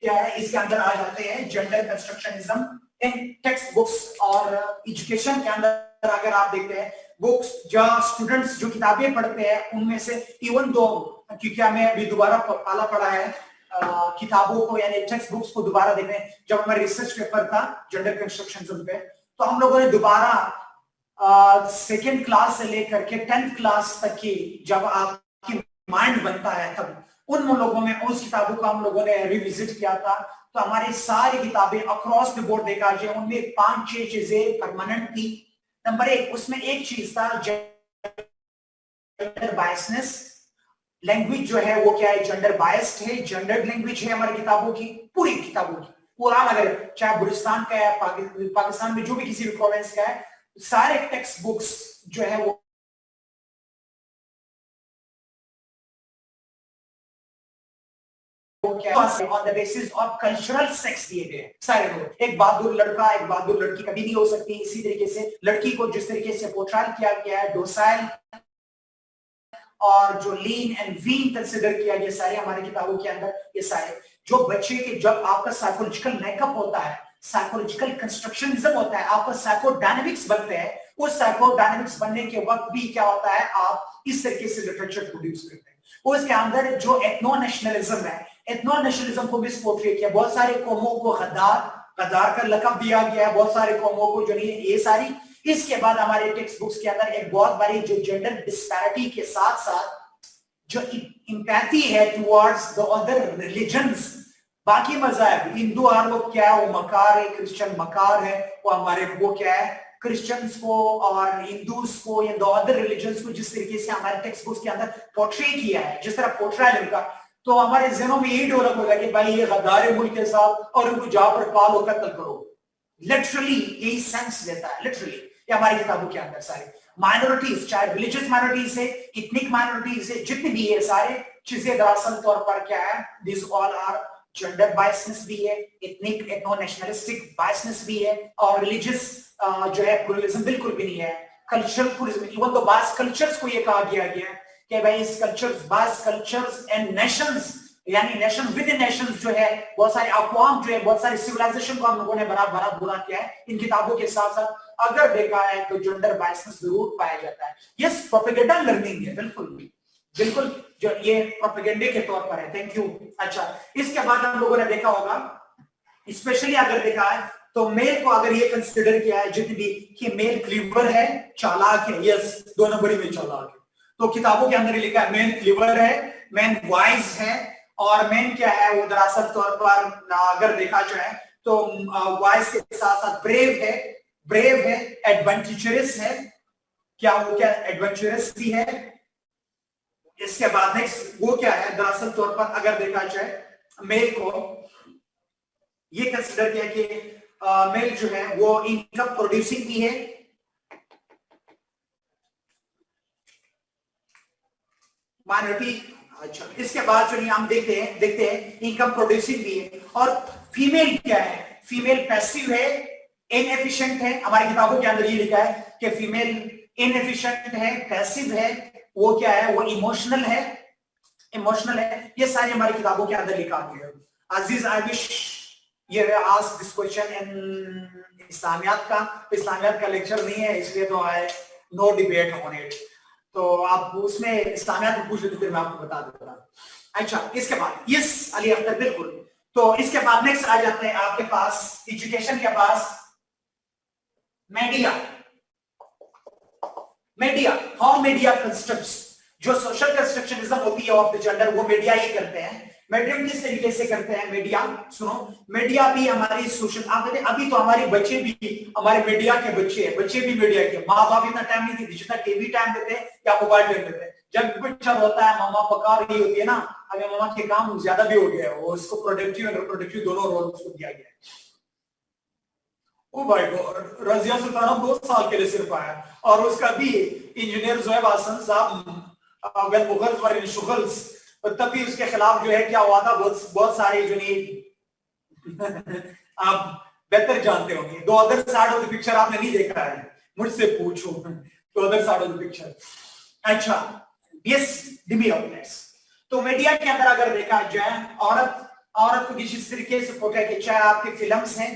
क्या है इसके अंदर आ जाते हैं, जेंडर कंस्ट्रक्शनिज्म इन टेक्स्ट बुक्स। और एजुकेशन के अंदर अगर आप देखते हैं बुक्स, जो स्टूडेंट्स जो किताबें पढ़ते हैं उनमें से इवन दो, क्योंकि हमें अभी दोबारा पाला पड़ा है किताबों को यानी टेक्स्ट बुक्स को दोबारा देखने। जब हमारा रिसर्च पेपर था जेंडर कंस्ट्रक्शनिज्म पे, तो हम लोगों ने दोबारा सेकेंड क्लास से लेकर के 10th क्लास तक की जब आपकी माइंड बनता है तब उन लोगों में उस किताबों को हम लोगों ने रिविजिट किया था। तो हमारी सारी किताबें अक्रॉस द बोर्ड देखा जाए उनमें 5-6 चीजें परमानेंट थी। नंबर 1 उसमें एक चीज था जेंडर बायसनेस। लैंग्वेज जो है वो क्या है, जेंडर बायस्ड है, जेंडर्ड लैंग्वेज है हमारी किताबों की, पूरी किताबों की। कुरान अगर चाहे बलूचिस्तान का है, पाकिस्तान में जो भी किसी भी प्रोविंस का है, सारे टेक्स्ट बुक्स जो है वो on the basis of cultural sex दिए गए सारे लोग। एक बहादुर लड़का एक बहादुर लड़की कभी नहीं हो सकती। इसी तरीके से लड़की को जिस तरीके से पोर्ट्रेट किया गया है, डोसाइल और जो लीन एंड वीन कंसिडर किया गया सारे हमारी किताबों के अंदर। ये सारे जो बच्चे के जब आपका साइकोलॉजिकल मेकअप होता है, साइकोलॉजिकल कंस्ट्रक्शनिज्म होता है, आपका साइकोडायनेमिक्स बनते हैं, उस साइकोडायनेमिक्स बनने के वक्त भी क्या होता है, आप इस तरीके से लिटरेचर प्रोड्यूस करते हैं। उसके अंदर जो एथनो नेशनलिज्म है, एथनो नेशनलिज्म को भी पोर्ट्रे किया। बहुत सारे कौमों को गद्दार का लकब दिया गया है, बहुत सारे कौमों को जो नहीं, ये सारी। इसके बाद हमारे टेक्स्ट बुक्स के अंदर एक बहुत बड़ी जो जेंडर डिस्पैरिटी के साथ साथ जो इंपैथी है टुवर्ड्स द अदर रिलीजन्स, बाकी मजहब, हिंदू हर लोग क्या है वो मकार है, क्रिश्चियन मकार है, वो हमारे वो क्या है क्रिश्चियंस को और हिंदूज को या द अदर रिलीजन्स को जिस तरीके से हमारे टेक्स्ट बुक्स के अंदर पोर्ट्रे किया है, जिस तरह पोर्ट्रेल उनका, तो हमारे जहनों में यही डेवलप होगा कि भाई ये गद्दार मुल्क के साथ और उनको जहां पर पालो कत्ल करो। लिटरली यही सेंस देता है, लिटरली ये हमारी किताबों के अंदर सारी माइनॉरिटीज, चाहे रिलीजियस माइनॉरिटीज है, इथनिक माइनॉरिटीज है, जितनी भी है सारे चीजें दरअसल तौर पर क्या है, this all are gender biasness भी है, इथनिक एथनो नेशनलिस्टिक बायसनेस भी है, और रिलीजियस जो है प्लुरलिज्म बिल्कुल भी नहीं है। कल्चरल प्लुरलिज्म, इवन तो बास कल्चर्स को ये कहा गया है कि भाई इस कल्चर्स, बास कल्चर्स एंड नेशंस, यानी नेशन विद इन नेशंस जो है, बहुत सारे अक़वाम जो है, बहुत सारे सिविलाइजेशन को हम लोगों ने बड़ा बुरा किया है इन किताबों के साथ साथ। अगर देखा है तो जेंडर बायसनेस जरूर पाया जाता है। यस, प्रोपेगेंडा लर्निंग है, बिल्कुल जो ये प्रोपेगेंडे के तौर पर है। Thank you. अच्छा, इसके बाद हम लोगों ने देखा होगा, स्पेशली अगर देखा है तो मेल को अगर ये कंसिडर किया है जितनी भी कि मेल क्लीवर है, चालाक है। यस, 2 नंबर में चालाक है। तो किताबों के अंदर लिखा है मेन क्लीवर है, मेन वाइज है, और मेन क्या है वो दरअसल तौर पर अगर देखा जाए तो वाइज के साथ साथ ब्रेव है, एडवेंचरस है, क्या वो क्या एडवेंचरस भी है। इसके बाद नेक्स्ट वो क्या है, दरअसल तौर पर अगर देखा जाए मेल को ये कंसिडर किया कि मेल जो है वो इनकम प्रोड्यूसिंग भी है, माइनॉरिटी। अच्छा, इसके बाद जो हम देखते हैं इनकम प्रोड्यूसिंग भी है। और फीमेल क्या है, फीमेल पैसिव है, इनएफिशिएंट है। हमारी किताबों के अंदर ये लिखा है कि फीमेल इनएफिशिएंट है, पैसिव है, वो क्या है वो इमोशनल है। ये सारी हमारी किताबों के अंदर लिखा गया है। अजीज, आई विश ये आस्क दिस क्वेश्चन इन इस्लामियात का लेक्चर नहीं है, इसलिए तो I know debate on it. तो आप उसमें इस्लामियात में पूछ लेते फिर मैं आपको बता देता। अच्छा, इसके बाद यस अली अख्तर, बिल्कुल। तो इसके बाद नेक्स्ट आ जाते हैं आपके पास एजुकेशन के पास मीडिया। हाउ मीडिया कंस्ट्रक्ट्स, जो सोशल कंस्ट्रक्शनिज्म होती है ऑफ द जेंडर, वो मीडिया ही करते हैं। मीडियम किस तरीके से करते हैं मीडिया, सुनो। मीडिया भी हमारी सोशल, आप कहते अभी तो हमारे बच्चे भी हमारे मीडिया के बच्चे भी मीडिया के। माँ बाप इतना टाइम नहीं देते जितना टीवी टाइम देते हैं या मोबाइल टाइम देते हैं। जब बच्चा होता है मामा पका रही होती है ना, अगर मामा के काम ज्यादा भी हो गया है, वो उसको प्रोडक्टिव और रिप्रोडक्टिव दोनों रोल उसको दिया गया है। ओ भाई गॉड, रजिया सुल्ताना 2 साल के लिए सिर्फ आया, और उसका भी इंजीनियर जोएब हसन साहब वेल मुगल्स वर इन शुगल्स, तब भी उसके खिलाफ जो है क्या हुआ था, बहुत सारे जो नहीं आप बेहतर जानते होंगे। दो other side of the picture आपने नहीं देखा है, मुझसे पूछो। दो other side of the picture. अच्छा, यस डिमी आउटलेट्स। तो मीडिया के अंदर अगर देखा जाए, औरत को किसी तरीके से पोर्ट्रेट किया, चाहे आपके फिल्म्स हैं,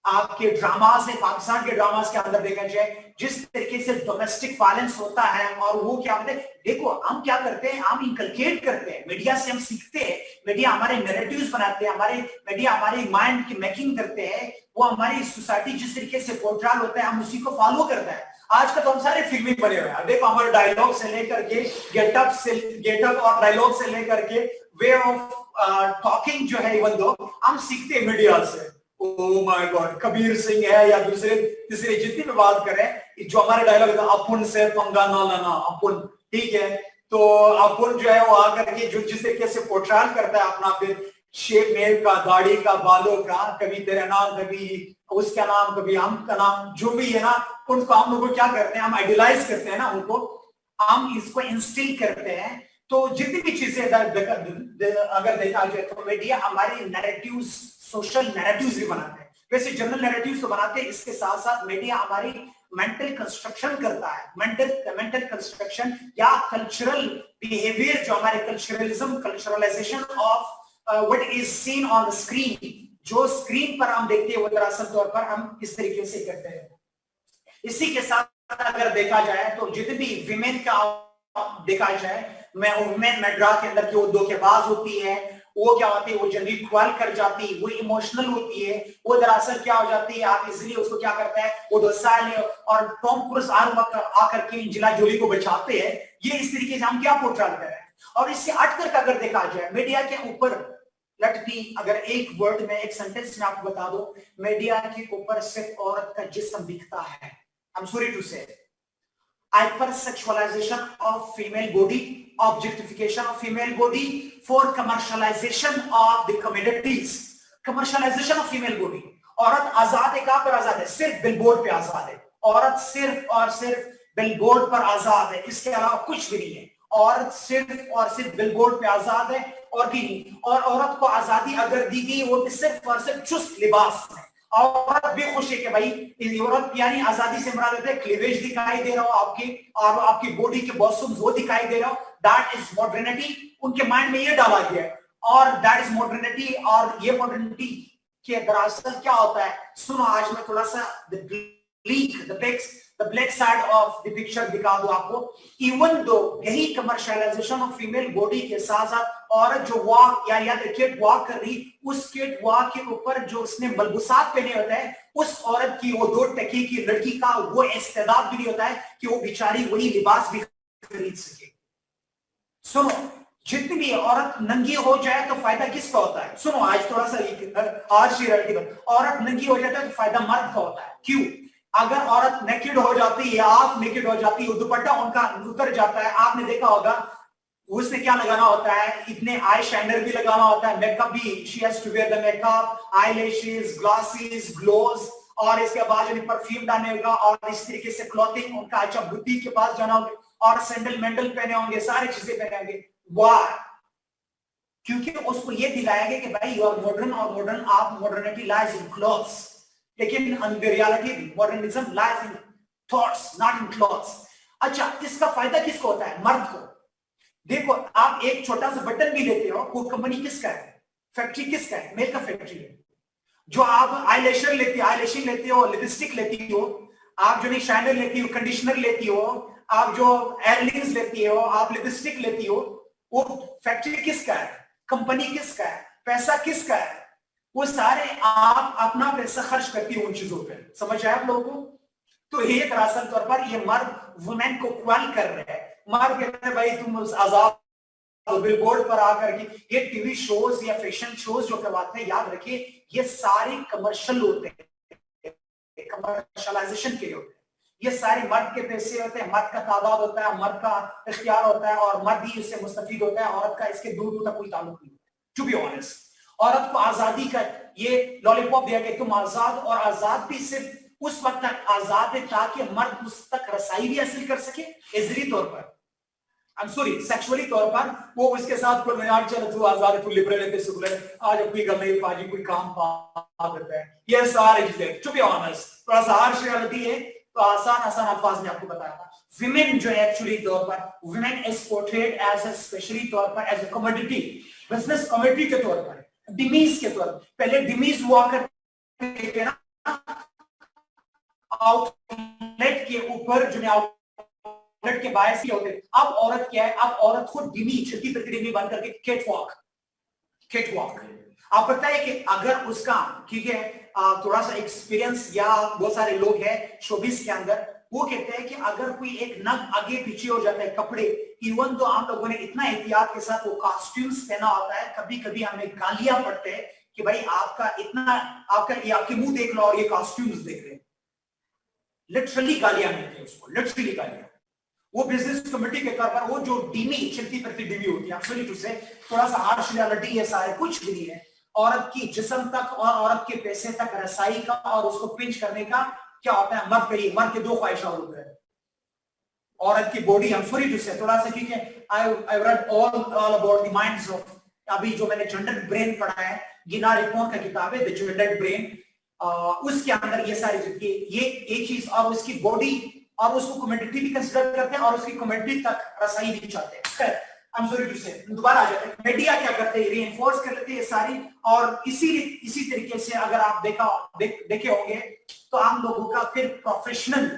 आपके ड्रामास है, पाकिस्तान के ड्रामास के अंदर देखा जाए जिस तरीके से डोमेस्टिक वायलेंस होता है, और वो क्या होता है, देखो हम क्या करते हैं, हम इनकलकेट करते हैं, मीडिया से हम सीखते हैं, मीडिया हमारे नैरेटिव्स बनाते हैं, मीडिया हमारे माइंड की मेकिंग करते हैं, वो हमारी सोसाइटी जिस तरीके से पोर्ट्रेट होता है हम उसी को फॉलो करते हैं। आज का तो हम सारे फिल्मी बने हुए हैं, देखो हमारे डायलॉग से लेकर के गेटअप और डायलॉग से लेकर के वे ऑफ टॉकिंग जो है, इवन दो हम सीखते हैं मीडिया से। ओह माय गॉड, कबीर सिंह है या दूसरे तीसरे जितनी भी बात करें, जो हमारे डायलॉग है, अपुन से पंगा ना लेना, अपुन, ठीक है, तो अपुन जो है वो आकर के जो जिस तरीके से पोर्ट्रेट करता है अपना, फिर शेप मेल का, दाढ़ी का, बालों का, कभी तेरा नाम, कभी उसका नाम, कभी हम का नाम, जो भी है ना, उनको हम लोग क्या करते हैं, हम आइडियलाइज करते हैं ना, उनको हम इसको इंस्टिल करते हैं। तो जितनी भी चीजें अगर देखा जाए तो मीडिया हमारे नैरेटिव्स, सोशल नैरेटिव्स भी बनाते हैं, वैसे जनरल नैरेटिव्स तो बनाते हैं, इसके साथ साथ मीडिया हमारी मेंटल कंस्ट्रक्शन करता है, मेंटल कंस्ट्रक्शन या कल्चरल बिहेवियर, जो हमारे culturalisation of what is seen on the screen, जो स्क्रीन पर हम देखते हैं वो दरअसल तौर पर हम इस तरीके से करते हैं। इसी के साथ अगर देखा जाए तो जितनी भी विमेन का देखा जाए, वुमेन मेड्रा के अंदर की वो धोखेबाज होती है, वो क्या होती है, वो जनरली क्वाल कर जाती है, वो इमोशनल होती है, वो दरअसल क्या हो जाती है, आप इजीली उसको क्या करते हैं, वो डोसाइल है, और टॉम क्रूज आकर के एंजेलिना जोली को बचाते हैं। ये इस तरीके से हम क्या पोर्ट्रेट कर रहे हैं। और इससे हटकर अगर देखा जाए मीडिया के ऊपर, लेट मी अगर एक वर्ड में, एक सेंटेंस में आपको बता दो, मीडिया के ऊपर सिर्फ औरत का जिस्म दिखता है। आई एम सॉरी टू से, hypersexualization of female body, objectification of female body for commercialization of the commodities, commercialization of female body। औरत आजाद है, कहां पर आजाद है, सिर्फ बिलबोर्ड पे आजाद है। औरत सिर्फ और सिर्फ बिलबोर्ड पर आजाद है, इसके अलावा कुछ भी नहीं है। औरत सिर्फ और सिर्फ बिलबोर्ड पे आजाद है और भी नहीं। और औरत को आजादी अगर दी गई वो भी सिर्फ और सिर्फ चुस्त लिबास में। औरत भी खुश है कि भाई इस औरत यानी आजादी से मुराद है क्लीवेज दिखाई दे रहा हो आपकी, और आपकी बॉडी के बॉसम्स वो दिखाई दे रहा हो, दैट इज मॉडर्निटी। उनके माइंड में ये डाला गया है, और दैट इज मॉडर्निटी। और ये मॉडर्निटी के दरअसल क्या होता है, सुनो आज मैं थोड़ा सा the black side of the picture दिखा दूं आपको। इवन दो यही कमर्शियलाइजेशन ऑफ फीमेल बॉडी के साथ साथ औरत जो वॉक या किड वॉक कर रही, उस किड वॉक के ऊपर जो उसने मलबूसात पहने होते हैं, उस औरत की, वो 2 टके की लड़की का वो इस्तेदाद भी नहीं होता है कि वो बेचारी वही लिबास भी खरीद सके। सुनो, जितनी भी औरत नंगी हो जाए तो फायदा किसका होता है? सुनो आज थोड़ा सा आज की रियलिटी में, औरत नंगी हो जाता है तो फायदा मर्द का होता है। क्यों? अगर औरत नेकेड हो जाती है, आप नेकेड हो जाती है, दुपट्टा उनका उतर जाता है, आपने देखा होगा उसने क्या लगाना होता है, इतने आई शाइनर भी लगाना होता है, मेकअप भी, she has to wear the makeup, eyelashes, glasses, gloves, और इसके बाद जो परफ्यूम डालने होगा, और इस तरीके से क्लॉथिंग उनका, अच्छा बुटीक के पास जाना होगा, और सैंडल मेंडल पहने होंगे, सारी चीजें पहने होंगे। वाह, क्योंकि उसको ये दिलाया गया कि भाई यू आर मॉडर्न, और मॉडर्न आप मॉडर्निटी लाइज इन क्लॉथ्स, लेकिन in reality modernism lies in thoughts, not in clothes. अच्छा, इसका फायदा किसको होता है? मर्द को। देखो आप एक छोटा सा बटन भी लेते हो, वो कंपनी किसका है, फैक्ट्री किसका है? मेल का फैक्ट्री है। जो आप आईलैशर लेते हो, आईलैशिंग लेते हो, लिपस्टिक लेती हो, आप जो नहीं शाइनर लेती हो, कंडीशनर लेती हो, आप जो एयरलिंग्स लेती हो, आप लिपस्टिक लेती हो, वो फैक्ट्री किसका है, कंपनी किसका है, पैसा किसका है? वो सारे आप अपना पैसा खर्च करती हो उन चीजों पे। समझ आया आप लोगों को? तो ये दरअसल तौर पर ये मर्द वुमेन को क्वाल कर रहे हैं। मर्द कहते हैं भाई तुम आजाद, बिलबोर्ड पर आकर के ये टीवी शोज या फैशन शोज जो करवाते हैं, याद रखिए ये सारे कमर्शियल होते हैं, कमर्शलाइजेशन के लिए होते हैं। ये सारे मर्द के पैसे होते हैं, मर्द का तादाद होता है, मर्द का इख्तियार होता है, और मर्द ही इससे मुस्तफीद होता है। औरत का इसके दूर दूर तक कोई ताल्लुक नहीं होता। टू बी ऑनेस्ट, औरत को आजादी का ये लॉलीपॉप दिया गया, तुम आजाद, और आजाद भी सिर्फ उस वक्त तक आजाद है ताकि मर्द उस तक रसाई भी हासिल कर सके इजरी तौर पर, सेक्सुअली तौर पर वो उसके साथ कोई यार चल तू आजाद है, तू लिबरल है, सेकुलर है, आज कोई गल नहीं पाजी कोई काम पा देता है, ये सारी चीजें टू बी ऑनेस्ट थोड़ा सा हार्श रियलिटी है। तो आसान आसान अल्फाज में आपको बताया था, विमेन जो है एक्चुअली तौर पर women is portrayed as a specially तौर पर as a commodity, business commodity के तौर पर, डिमीज के तौर पर। पहले डिमीज हुआ करते थे ना आउटलेट के ऊपर, जो आउटलेट के बायस ही होते, अब औरत क्या है, अब औरत को डिमी छठी प्रतिडिमी बन करके कैट वॉक। आप पता है कि अगर उसका ठीक है थोड़ा सा एक्सपीरियंस या बहुत सारे लोग हैं शोबिस के अंदर, वो कहते हैं कि अगर कोई एक नग आगे पीछे हो जाता है कपड़े, इवन तो हम लोगों ने इतना एहतियात के साथ वो कॉस्ट्यूम्स पहना होता है, कभी कभी हमें गालियां पड़ते हैं कि भाई आपका इतना, ये आपके मुंह देख लो और ये कॉस्ट्यूम्स देख रहे हैं, लिटरली गालियां मिलती है उसको, लिटरली गालियां। वो बिजनेस कमेटी के तौर पर वो जो डीमी चलती प्रति डीमी होती है, सॉरी टू से थोड़ा सा हार्श रियलिटी है, सारे कुछ भी नहीं है। औरत की जिस्म तक और औरत के पैसे तक रसाई का और उसको पिंच करने का क्या होता है, मर्द के दो ख्वाहिशा होते हैं, औरत की body, I am sorry to say थोड़ा सा ठीक है, I read all about the minds of, अभी जो मैंने जेंडर ब्रेन पढ़ा है, गिना रिपोर्ट का किताब है द जेंडर ब्रेन, उसके अंदर ये सारी ये एक चीज, और उसकी बॉडी और उसको कम्युनिटी भी कंसीडर करते हैं और उसकी कम्युनिटी तक रसाई भी चाहते हैं। आई एम सॉरी टू से दोबारा आ जाते हैं, मीडिया क्या करते हैं, रीइंफोर्स कर लेते हैं सारी, और इसी तरीके से अगर आप देखे होंगे तो आम लोगों का फिर प्रोफेशंस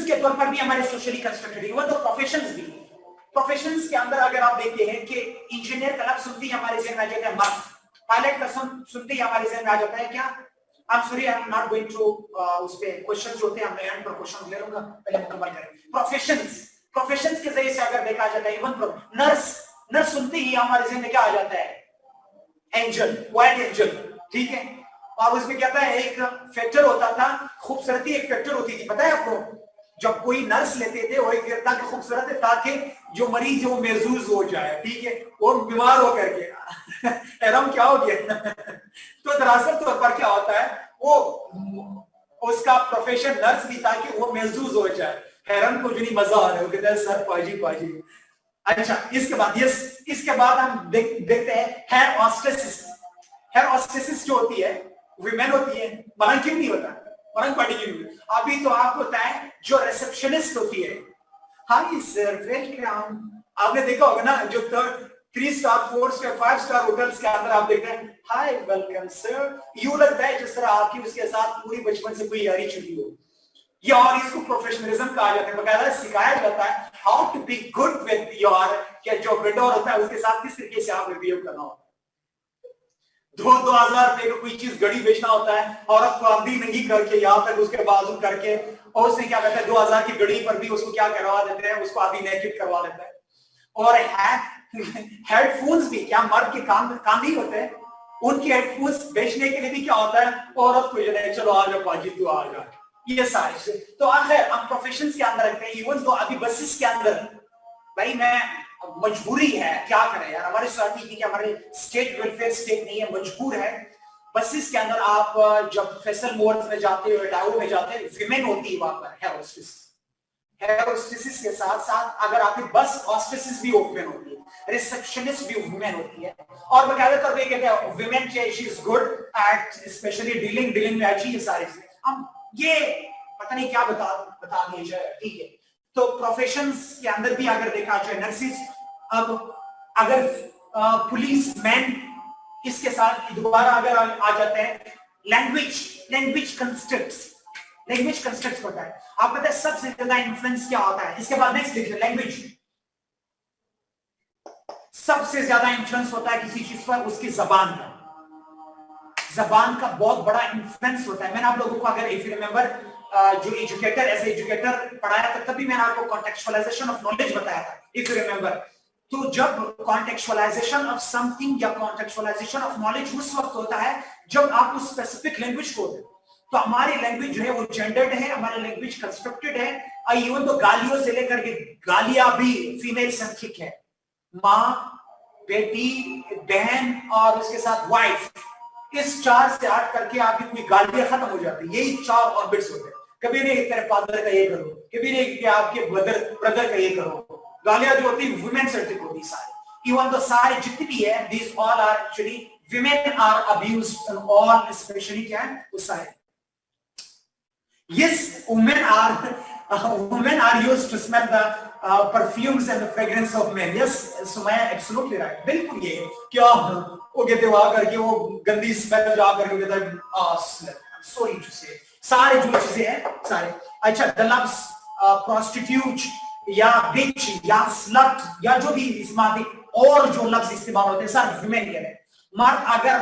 के तौर पर भी हमारे सोशली कंस्ट्रक्टेड, इवन तो प्रोफेशंस के अंदर अगर आप देखते हैं कि इंजीनियर का नाम सुनते ही हमारे जहन में आ जाता है मर्द, पायलट का सुनते ही हमारे जहन में आ जाता है क्या, I am sorry I am not going to उस पे क्वेश्चंस होते हैं, मैं एंड पर क्वेश्चंस ले लूंगा, पहले मुकम्मल करें। प्रोफेशंस के जरिए से अगर देखा जाता है, इवन नर्स सुनते ही हमारे जहन में क्या आ जाता है, एंजल, वाइट एंजल, ठीक है। और उसमें क्या था, एक फैक्टर होता था, खूबसूरती एक फैक्टर होती थी, पता है आपको, जब कोई नर्स लेते थे वो एक ताकि खूबसूरत है ताकि जो मरीज है वो महसूस हो जाए, ठीक है, वो बीमार हो करके हैराम क्या हो गया तो दरअसल तौर पर क्या होता है, वो उसका प्रोफेशन नर्स भी ताकि वो महसूस हो जाए, हैरान को जो नहीं मजा आ रहा है, वो कहता है सर पाजी। अच्छा, इसके बाद हम देखते हैं हेयर ऑस्टेसिस जो होती है, विमेन होती है, मर्द क्यों नहीं होता, मर्द पार्टी क्यों नहीं, अभी तो आपको होता है जो रिसेप्शनिस्ट होती है, हाय सर वेलकम, आपने देखा होगा ना, जो 3 स्टार 4 स्टार 5 स्टार होटल्स के अंदर आप देखते हैं हाय वेलकम सर, यूं लगता है जिस तरह आपकी उसके साथ पूरी बचपन से कोई यारी चली हो। ये और इसको प्रोफेशनलिज्म कहा जाता है, बकायदा सिखाया जाता है how to be good with your, क्या जो वेंडर होता है उसके साथ किस तरीके से आप बिहेव करना होता है। 2,000 रुपए का कोई चीज घड़ी बेचना होता है, औरत को आंधी नहीं करके यहाँ तक उसके बाजू करके, और उसने क्या कहता है 2,000 की घड़ी पर भी उसको क्या करवा देते हैं, उसको आधी नेकेड करवा देता है। और हेडफोन्स भी क्या मर्द के काम नहीं होते हैं, उनके हेडफोन्स बेचने के लिए भी क्या होता है, औरत को ये चलो आ जाओ पाजी तू आ जा, ये सारे। तो आखिर हम प्रोफेशन के अंदर रखते हैं, इवन तो अभी बसेस के अंदर भाई मैं मजबूरी है, क्या करें यार, हमारी सोसाइटी की, हमारे स्टेट वेलफेयर स्टेट नहीं है, मजबूर है। बसेस के अंदर आप जब फैसल मोड्स में जाते हो, डाउ में जाते हैं, विमेन होती है वहां पर, हेयर होस्टेसिस के साथ साथ अगर आपकी बस हॉस्टेसिस भी वुमेन होती है, रिसेप्शनिस्ट भी वुमेन होती है, और बकायदा तौर पे कहते हैं women she is good at specially dealing में अच्छी है सारी चीजें, हम ये पता नहीं क्या बता दिया जाए, ठीक है। तो प्रोफेशंस के अंदर भी अगर देखा जाए नर्सिस, अब अगर पुलिस मैन, इसके साथ दोबारा अगर आ जाते हैं लैंग्वेज कंस्ट्रक्ट्स होता है, आप पता है सबसे ज्यादा इन्फ्लुएंस क्या होता है, इसके बाद नेक्स्ट देखिए, लैंग्वेज सबसे ज्यादा इन्फ्लुएंस होता है किसी चीज पर, उसकी जबान का बहुत बड़ा इन्फ्लुएंस होता है। मैंने आप लोगों को अगर इफ यू रिमेंबर जो एजुकेटर एज एजुकेटर पढ़ाया था, तभी मैंने आपको कॉन्टेक्चुअलाइजेशन ऑफ नॉलेज बताया था, इफ यू रिमेंबर। तो जब कॉन्टेक्चुअलाइजेशन ऑफ समथिंग या कॉन्टेक्चुअलाइजेशन ऑफ नॉलेज उस वक्त होता है जब आप उस स्पेसिफिक लैंग्वेज को, तो हमारी लैंग्वेज जो है वो जेंडर्ड है, हमारी लैंग्वेज कंस्ट्रक्टेड है, इवन तो गालियों से लेकर के गालियां भी फीमेल सेंट्रिक है, माँ, बेटी, बहन और उसके साथ वाइफ, इस 4 से 8 करके आपकी पूरी गालियां खत्म हो जाती है। यही 4 ऑर्बिट्स होते हैं। कभी नहीं तेरे फादर का ये करो, कभी नहीं कि आपके ब्रदर का ये करो। गालियां जो होती है वुमेन सेंट्रिक होती है सारी। इवन तो सारे जितने भी है, this all are actually women are abused and all, especially क्या है वो सारे। Yes, women are used to smell the perfumes and the fragrance of men. Yes, Sumaya absolutely right. बिल्कुल ये क्या वो कहते वहां करके वो गंदी स्मेल जा करके कहता है sorry to say सारे जो चीजें हैं सारे। अच्छा, the loves prostitute या bitch या slut या जो भी इसमें और जो लफ्ज इस्तेमाल होते हैं सारे women के हैं। मर्द अगर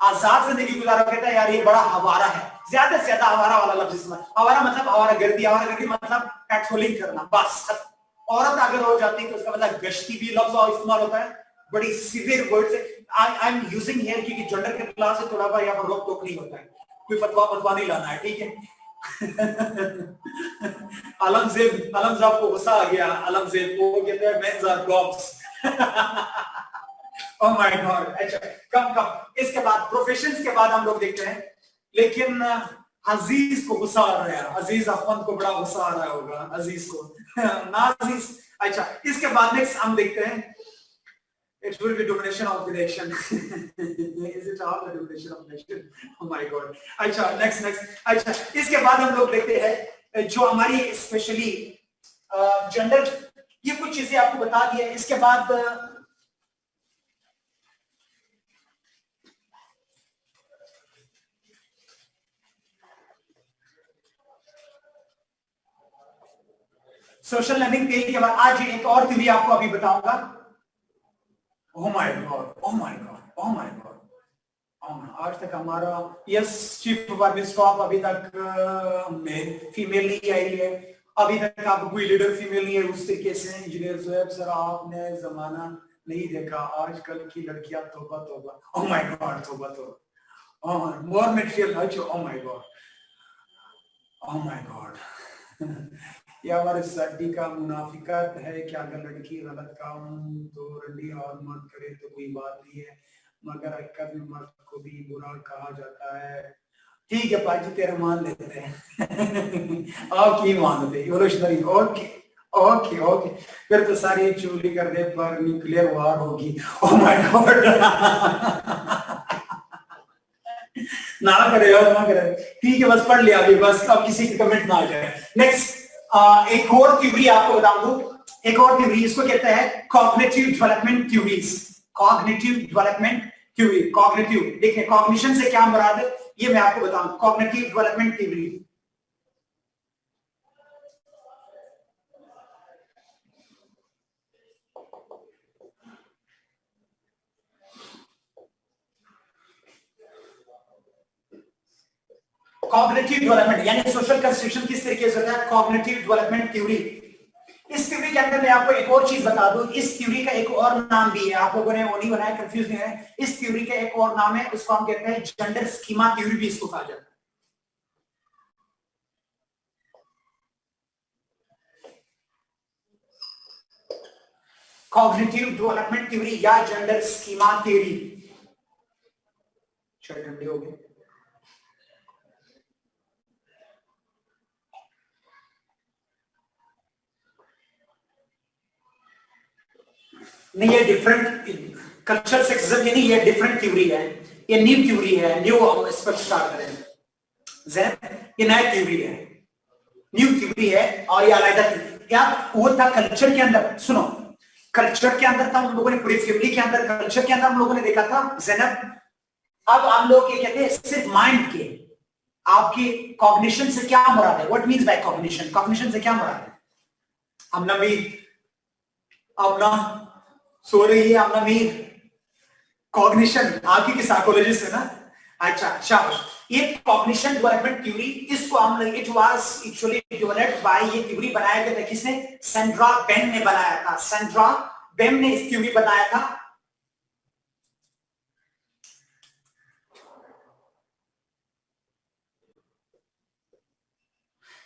आजाद जिंदगी गुजारा कहता है यार ये बड़ा हवारा है, ज्यादा से ज्यादा हवारा वाला लफ्ज इसमें। हवारा मतलब हवारा गर्दी मतलब पेट्रोलिंग करना, बस। औरत अगर हो जाती है तो उसका मतलब गश्ती भी लफ्ज इस्तेमाल होता है, बड़ी सिवियर वर्ड से। आई एम यूजिंग हियर क्योंकि जेंडर के क्लास से थोड़ा सा यहाँ पर रोक टोक नहीं होता है, कोई फतवा नहीं लाना है, ठीक है। अलम साहब को गुस्सा आ गया। अलम सेब वो कहते हैं men's are gobs. Oh my God, अच्छा कम इसके बाद प्रोफेशंस के बाद हम लोग देखते हैं, लेकिन अजीज को गुस्सा आ रहा है। अजीज अफमद को बड़ा गुस्सा आ रहा होगा, अजीज को ना अजीज। अच्छा, इसके बाद नेक्स्ट हम देखते हैं it will be domination of the nation. Is it all the domination of nation? Oh my God. अच्छा next अच्छा, इसके बाद हम लोग देखते हैं जो हमारी स्पेशली जेंडर, ये कुछ चीजें आपको बता दी है। इसके बाद सोशल लर्निंग थ्योरी के बाद आज एक और थ्योरी आपको अभी बताऊंगा। ओह my God, oh my God, oh my God. आज तक हमारा यस चीफ ऑफ स्टॉप अभी तक फीमेल नहीं आई है, अभी तक आपको कोई लीडर फीमेल नहीं है उस तरीके से। इंजीनियर जोएब सर, आपने जमाना नहीं देखा, आजकल की लड़कियां तौबा तौबा। ओह माय गॉड, तौबा तौबा। ओह मोर मटेरियल। अच्छा, ओह my God, oh my God. या हमारे सर्दी का मुनाफिकत है कि अगर लड़की गलत काम तो रंडी और मत करे तो कोई बात नहीं है, मगर हकीकत में मर्द को भी बुरा कहा जाता है। ठीक है पाजी, तेरा मान लेते हैं। आप की मानते इवोल्यूशनरी। ओके ओके ओके, फिर तो सारी चूली कर दे पर न्यूक्लियर वार होगी। ओह माय गॉड। ना करे और ना करे, ठीक है बस पढ़ लिया अभी, बस अब किसी की कमेंट ना आ जाए। नेक्स्ट एक और थ्योरी आपको बता दूं, एक और थ्योरी, इसको कहते हैं cognitive development theories. Cognitive development theory, cognitive, देखिए कॉग्निशन से क्या मुराद है ये मैं आपको बताऊं। Cognitive development theory, cognitive development यानी सोशल कंस्ट्रक्शन किस तरीके से होता है। कॉग्निटिव डेवलपमेंट थ्योरी, इस थ्योरी के अंदर मैं आपको एक और चीज बता दूं, इस थ्योरी का एक और नाम भी है, आप लोगों ने वो नहीं बनाया, कंफ्यूज नहीं है। इस थ्योरी का एक और नाम है, उसको हम कहते हैं जेंडर स्कीमा थ्योरी भी इसको कहा जाता है। कॉग्निटिव डेवलपमेंट थ्योरी या जेंडर स्कीमा थ्योरी। ठंडे हो गए। नहीं, ये डिफरेंट कल्चर सेक्सिज्म नहीं, ये डिफरेंट थ्योरी है, ये न्यू थ्योरी है, न्यू एस्पेक्ट स्टार्ट करें। ये नया थ्योरी है, न्यू थ्योरी है और ये अलग क्या वो था कल्चर के अंदर। सुनो, कल्चर के अंदर था, हम लोगों ने पूरी फैमिली के अंदर, कल्चर के अंदर हम लोगों ने देखा था ज़ैनब। अब हम लोग ये कहते हैं सिर्फ माइंड के, आपकी कॉग्निशन से क्या मुराद है, what means by cognition, cognition से क्या मुराद है। हमना भी अपना सो रही है, अपना मीर कॉग्निशन आपकी की साइकोलॉजिस्ट है ना। अच्छा शाबाश, ये कॉग्निशन डेवलपमेंट थ्योरी, इसको हम it was actually developed by, ये थ्योरी बनाया गया था किसने, सैंड्रा बेम ने बनाया था। सैंड्रा बेम ने इस थ्योरी बनाया था।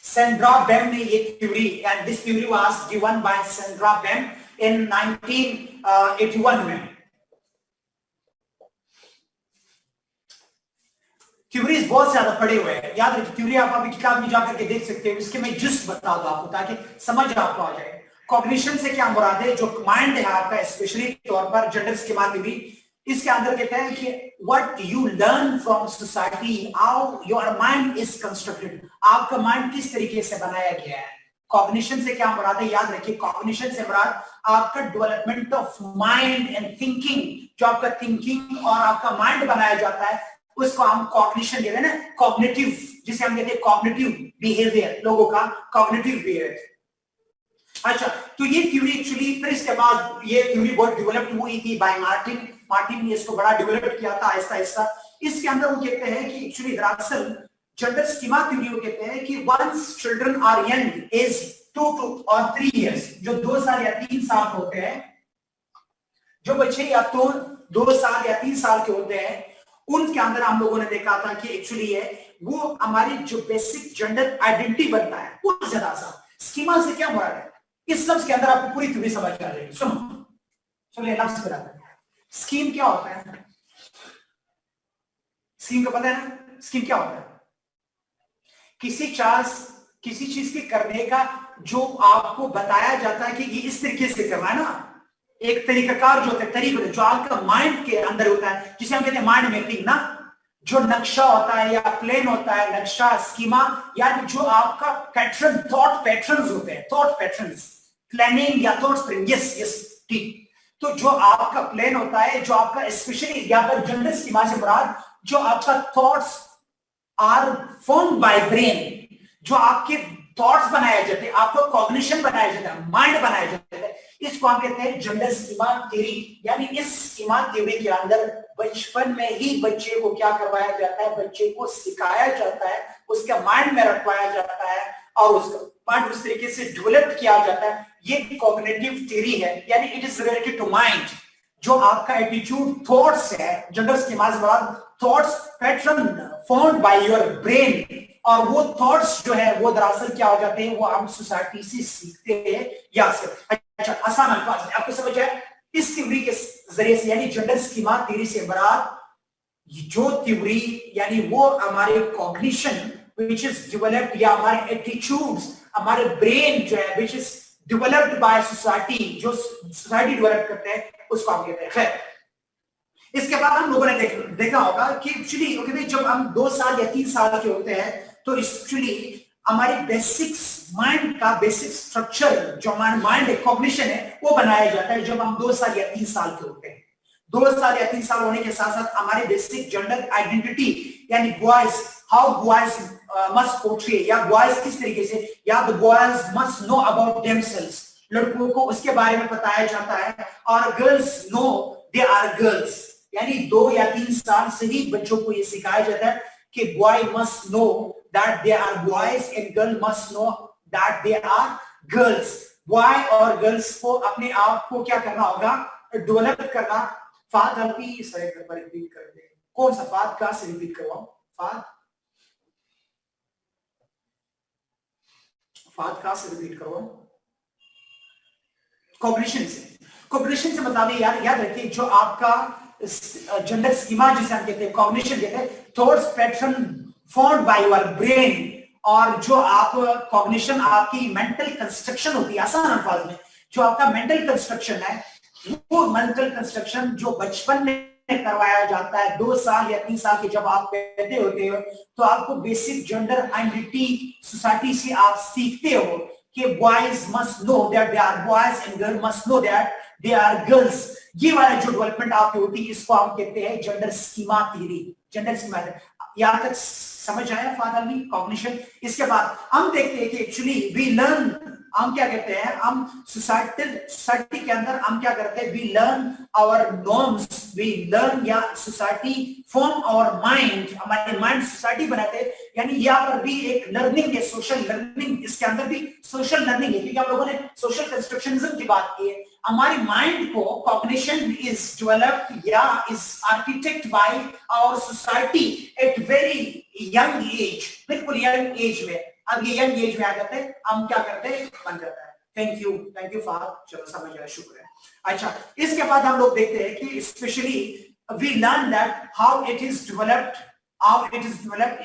Sandra Bem ने ये theory, and this theory was given by Sandra Bem इन 1981 में। थ्योरीज बहुत ज्यादा पड़े हुए हैं, याद रखिए थ्योरी आप अभी किताब में जाकर के देख सकते हैं। इसके मैं जिस्ट बता दूं आपको ताकि समझ आपको आ जाए। कॉग्निशन से क्या मुराद है, जो माइंड है आपका, स्पेशली तौर पर जेंडर स्कीमा थ्योरी, इसके अंदर कहते हैं कि what you learn from society, how your mind is constructed, आपका माइंड किस तरीके से बनाया गया है। कॉग्निशन से क्या मुराद है, याद रखिए कॉग्निशन से मुराद आपका development of mind and thinking, जो आपका थिंकिंग और आपका माइंड बनाया जाता है उसको हम कॉग्निशन कहते हैं ना, कॉग्निटिव, जिसे हम कहते हैं कॉग्निटिव बिहेवियर, लोगों का कॉग्निटिव बिहेवियर। अच्छा, तो ये थ्योरी एक्चुअली फिर इसके बाद ये थ्योरी बहुत डेवलप हुई थी बाय मार्टिन ने इसको बड़ा डेवलप किया था आहिस्ता आहिस्ता। इसके अंदर वो कहते हैं कि एक्चुअली दरअसल जेंडर स्कीमा थ्योरी वो कहते हैं कि once children are young age 2 और 3 इयर्स, जो 2 साल या 3 साल होते हैं, जो बच्चे या तो 2 साल या 3 साल के होते हैं, उनके अंदर हम लोगों ने देखा था कि एक्चुअली है वो हमारी जो बेसिक जेंडर आइडेंटिटी बनता है वो ज्यादा सा। स्कीमा से क्या मुराद है, इस लफ्ज के अंदर आपको पूरी थ्योरी समझ आ जाएगी। सुनो, चलिए लफ्ज पर आते हैं। स्कीम क्या होता है, स्कीम का पता है ना, स्कीम क्या होता है, किसी चीज के करने का जो आपको बताया जाता है कि ये इस तरीके से करना है ना, एक तरीकाकार जो होता है, तरीका जो आपका माइंड के अंदर होता है, जिसे हम कहते हैं माइंड मैपिंग ना, जो नक्शा होता है या प्लान होता है, नक्शा स्कीमा, यानी जो आपका पैटर्न, थॉट पैटर्न्स होते हैं, थॉट पैटर्न्स, प्लानिंग या थॉट स्प्रिंग, यस यस ठीक। तो जो आपका प्लान होता है, जो आपका स्पेशली या फिर जेंडर स्कीमा से मुराद जो आपका thoughts are formed by brain, जो आपके थॉट्स बनाए जाते हैं, आपको कॉग्निशन बनाया जाता है, माइंड बनाया जाता है, इसको हम कहते हैं जेंडर स्कीमा थ्योरी। यानी इस स्कीमा थ्योरी के अंदर बचपन में ही बच्चे को क्या करवाया जाता है, बच्चे को सिखाया जाता है, उसके माइंड में रखवाया जाता है और उसका माइंड उस तरीके से डेवलप किया जाता है। ये कॉग्निटिव थ्योरी है, यानी it is related to mind, जो आपका एटीट्यूड थॉट्स है, जेंडर स्कीमा से मुराद thoughts pattern formed by your brain, और वो थॉट्स जो है वो दरअसल क्या हो जाते हैं, वो हम सोसाइटी से सीखते हैं या से। अच्छा, आसान अल्फाज में आपको समझ आए इस थ्योरी के जरिए से, यानी जेंडर स्कीमा थ्योरी से मुराद जो थ्योरी, यानी वो हमारे कॉग्निशन व्हिच इज डेवलप्ड, या हमारे एटीट्यूड्स, हमारे ब्रेन जो है which is developed by society, जो सोसाइटी डेवलप करते हैं उसको हम कहते हैं। खैर, इसके बाद हम लोगों ने देखा होगा कि एक्चुअली जब हम 2 साल या 3 साल के होते हैं तो एक्चुअली हमारी बेसिक्स, माइंड का बेसिक स्ट्रक्चर, जो हमारा माइंड है, कॉग्निशन है, वो बनाया जाता है जब हम 2 साल या 3 साल के होते हैं। 2 साल या 3 साल होने के साथ साथ हमारे बेसिक जेंडर आइडेंटिटी, यानी boys, how boys must portray, या बॉयज किस तरीके से, या the boys must know about themselves, लड़कों को उसके बारे में बताया जाता है, और girls know they are girls, यानी 2 या 3 साल से ही बच्चों को ये सिखाया जाता है कि boy must know that they are boys and girl must know that they are girls. Boy और गर्ल्स को अपने आप को क्या करना होगा, डेवलप करना। फाद हल्की सर एक बार रिपीट कर दे, कौन सा फाद का से रिपीट करवाओ, फाद का से रिपीट करवाओ, कॉग्निशन से मतलब याद रखिए जो आपका जेंडर स्कीमा जिसे हम कहते हैं, कॉग्निशन कहते हैं, thoughts pattern formed by your brain, और जो आप कॉग्निशन आपकी मेंटल कंस्ट्रक्शन होती है, आसान अल्फाज में जो आपका मेंटल कंस्ट्रक्शन है, वो मेंटल कंस्ट्रक्शन जो बचपन में करवाया जाता है। 2 साल या 3 साल के जब आप पैदा होते हो तो आपको बेसिक जेंडर आइडेंटिटी सोसाइटी से आप सीखते हो कि boys must know that they are boys and girl must know that they are girls. ये वाला जो डेवलपमेंट आपकी होती है इसको हम कहते हैं gender schema theory. Gender schema, यहां तक समझ आया फादर कॉग्निशन। इसके बाद हम देखते हैं कि एक्चुअली वी लर्न, हम क्या कहते हैं, हम सोसाइटी के अंदर हम क्या करते हैं, we learn our norms, we learn या सोसाइटी फॉर्म आवर माइंड, हमारे माइंड सोसाइटी बनाते हैं। यानी यहाँ पर भी एक लर्निंग है, सोशल लर्निंग, इसके अंदर भी सोशल लर्निंग है, क्योंकि हम लोगों ने सोशल कंस्ट्रक्शनिज्म की बात की है। हमारी माइंड को कॉग्निशन इज डेवलप्ड या is architect by our society at very young age, बिल्कुल यंग एज में। अब ये यंग एज में आ जाते हैं, हम क्या करते हैं, बन जाता है। थैंक यू फार, चलो समझ गया, शुक्र है। अच्छा, इसके बाद हम लोग देखते हैं कि specially we learn that how it is developed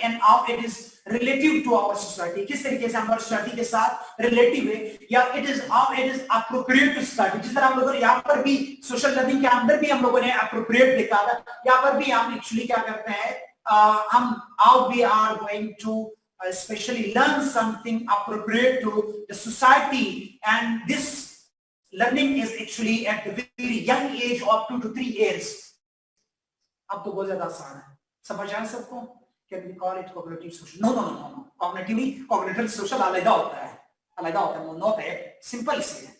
and how it is relative to our society, किस तरीके से हमारी सोसाइटी के साथ रिलेटिव है, या it is how it is appropriate to society. जिस तरह हम लोगों ने यहाँ पर भी सोशल लर्निंग के अंदर भी हम लोगों ने अप्रोप्रिएट लिखा था, यहाँ पर भी हम एक्चुअली क्या करते हैं, हम how we are going to especially learn something appropriate to the society, and this learning is actually at the very young age of 2 to 3 years. अब तो बहुत ज्यादा आसान है, समझ आए सबको? Can we call it cognitive social? No. Cognitive नहीं, cognitive social अलग होता है, not है, सिंपल सी है।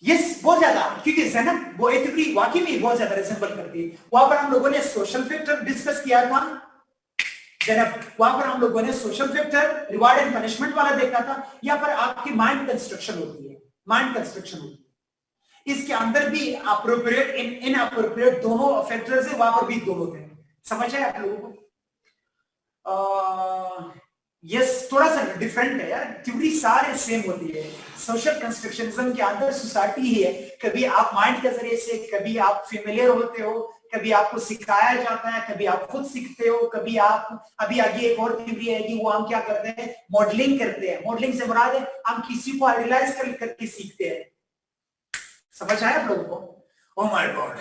यस, बहुत ज्यादा, क्योंकि ज़हन वो एथिकली वाकई में बहुत ज्यादा रिजेंबल करती है। वहां पर हम लोगों ने सोशल फैक्टर डिस्कस किया था, वहां पर हम लोगों ने social factor, reward and punishment वाला देखा था। यहाँ पर आपकी माइंड कंस्ट्रक्शन होती है, इसके अंदर भी अप्रोप्रिएट इनअप्रोप्रिएट दोनों फैक्टर्स है, वहां पर भी दोनों थे। समझ आए आप लोगों को? यस, थोड़ा सा डिफरेंट है यार, थ्योरी सारे सेम होती है। सोशल कंस्ट्रक्शनिज्म के अंदर सोसाइटी ही है, कभी आप माइंड के जरिए से, कभी आप फेमिलियर होते हो, कभी आपको सिखाया जाता है, कभी आप खुद सीखते हो, कभी आप, अभी आगे एक और थ्योरी है कि वो हम क्या करते हैं, मॉडलिंग करते हैं। मॉडलिंग से मुराद है हम किसी को आइडियलाइज करके सीखते हैं। समझ आया आप लोगों को? ओह माय गॉड,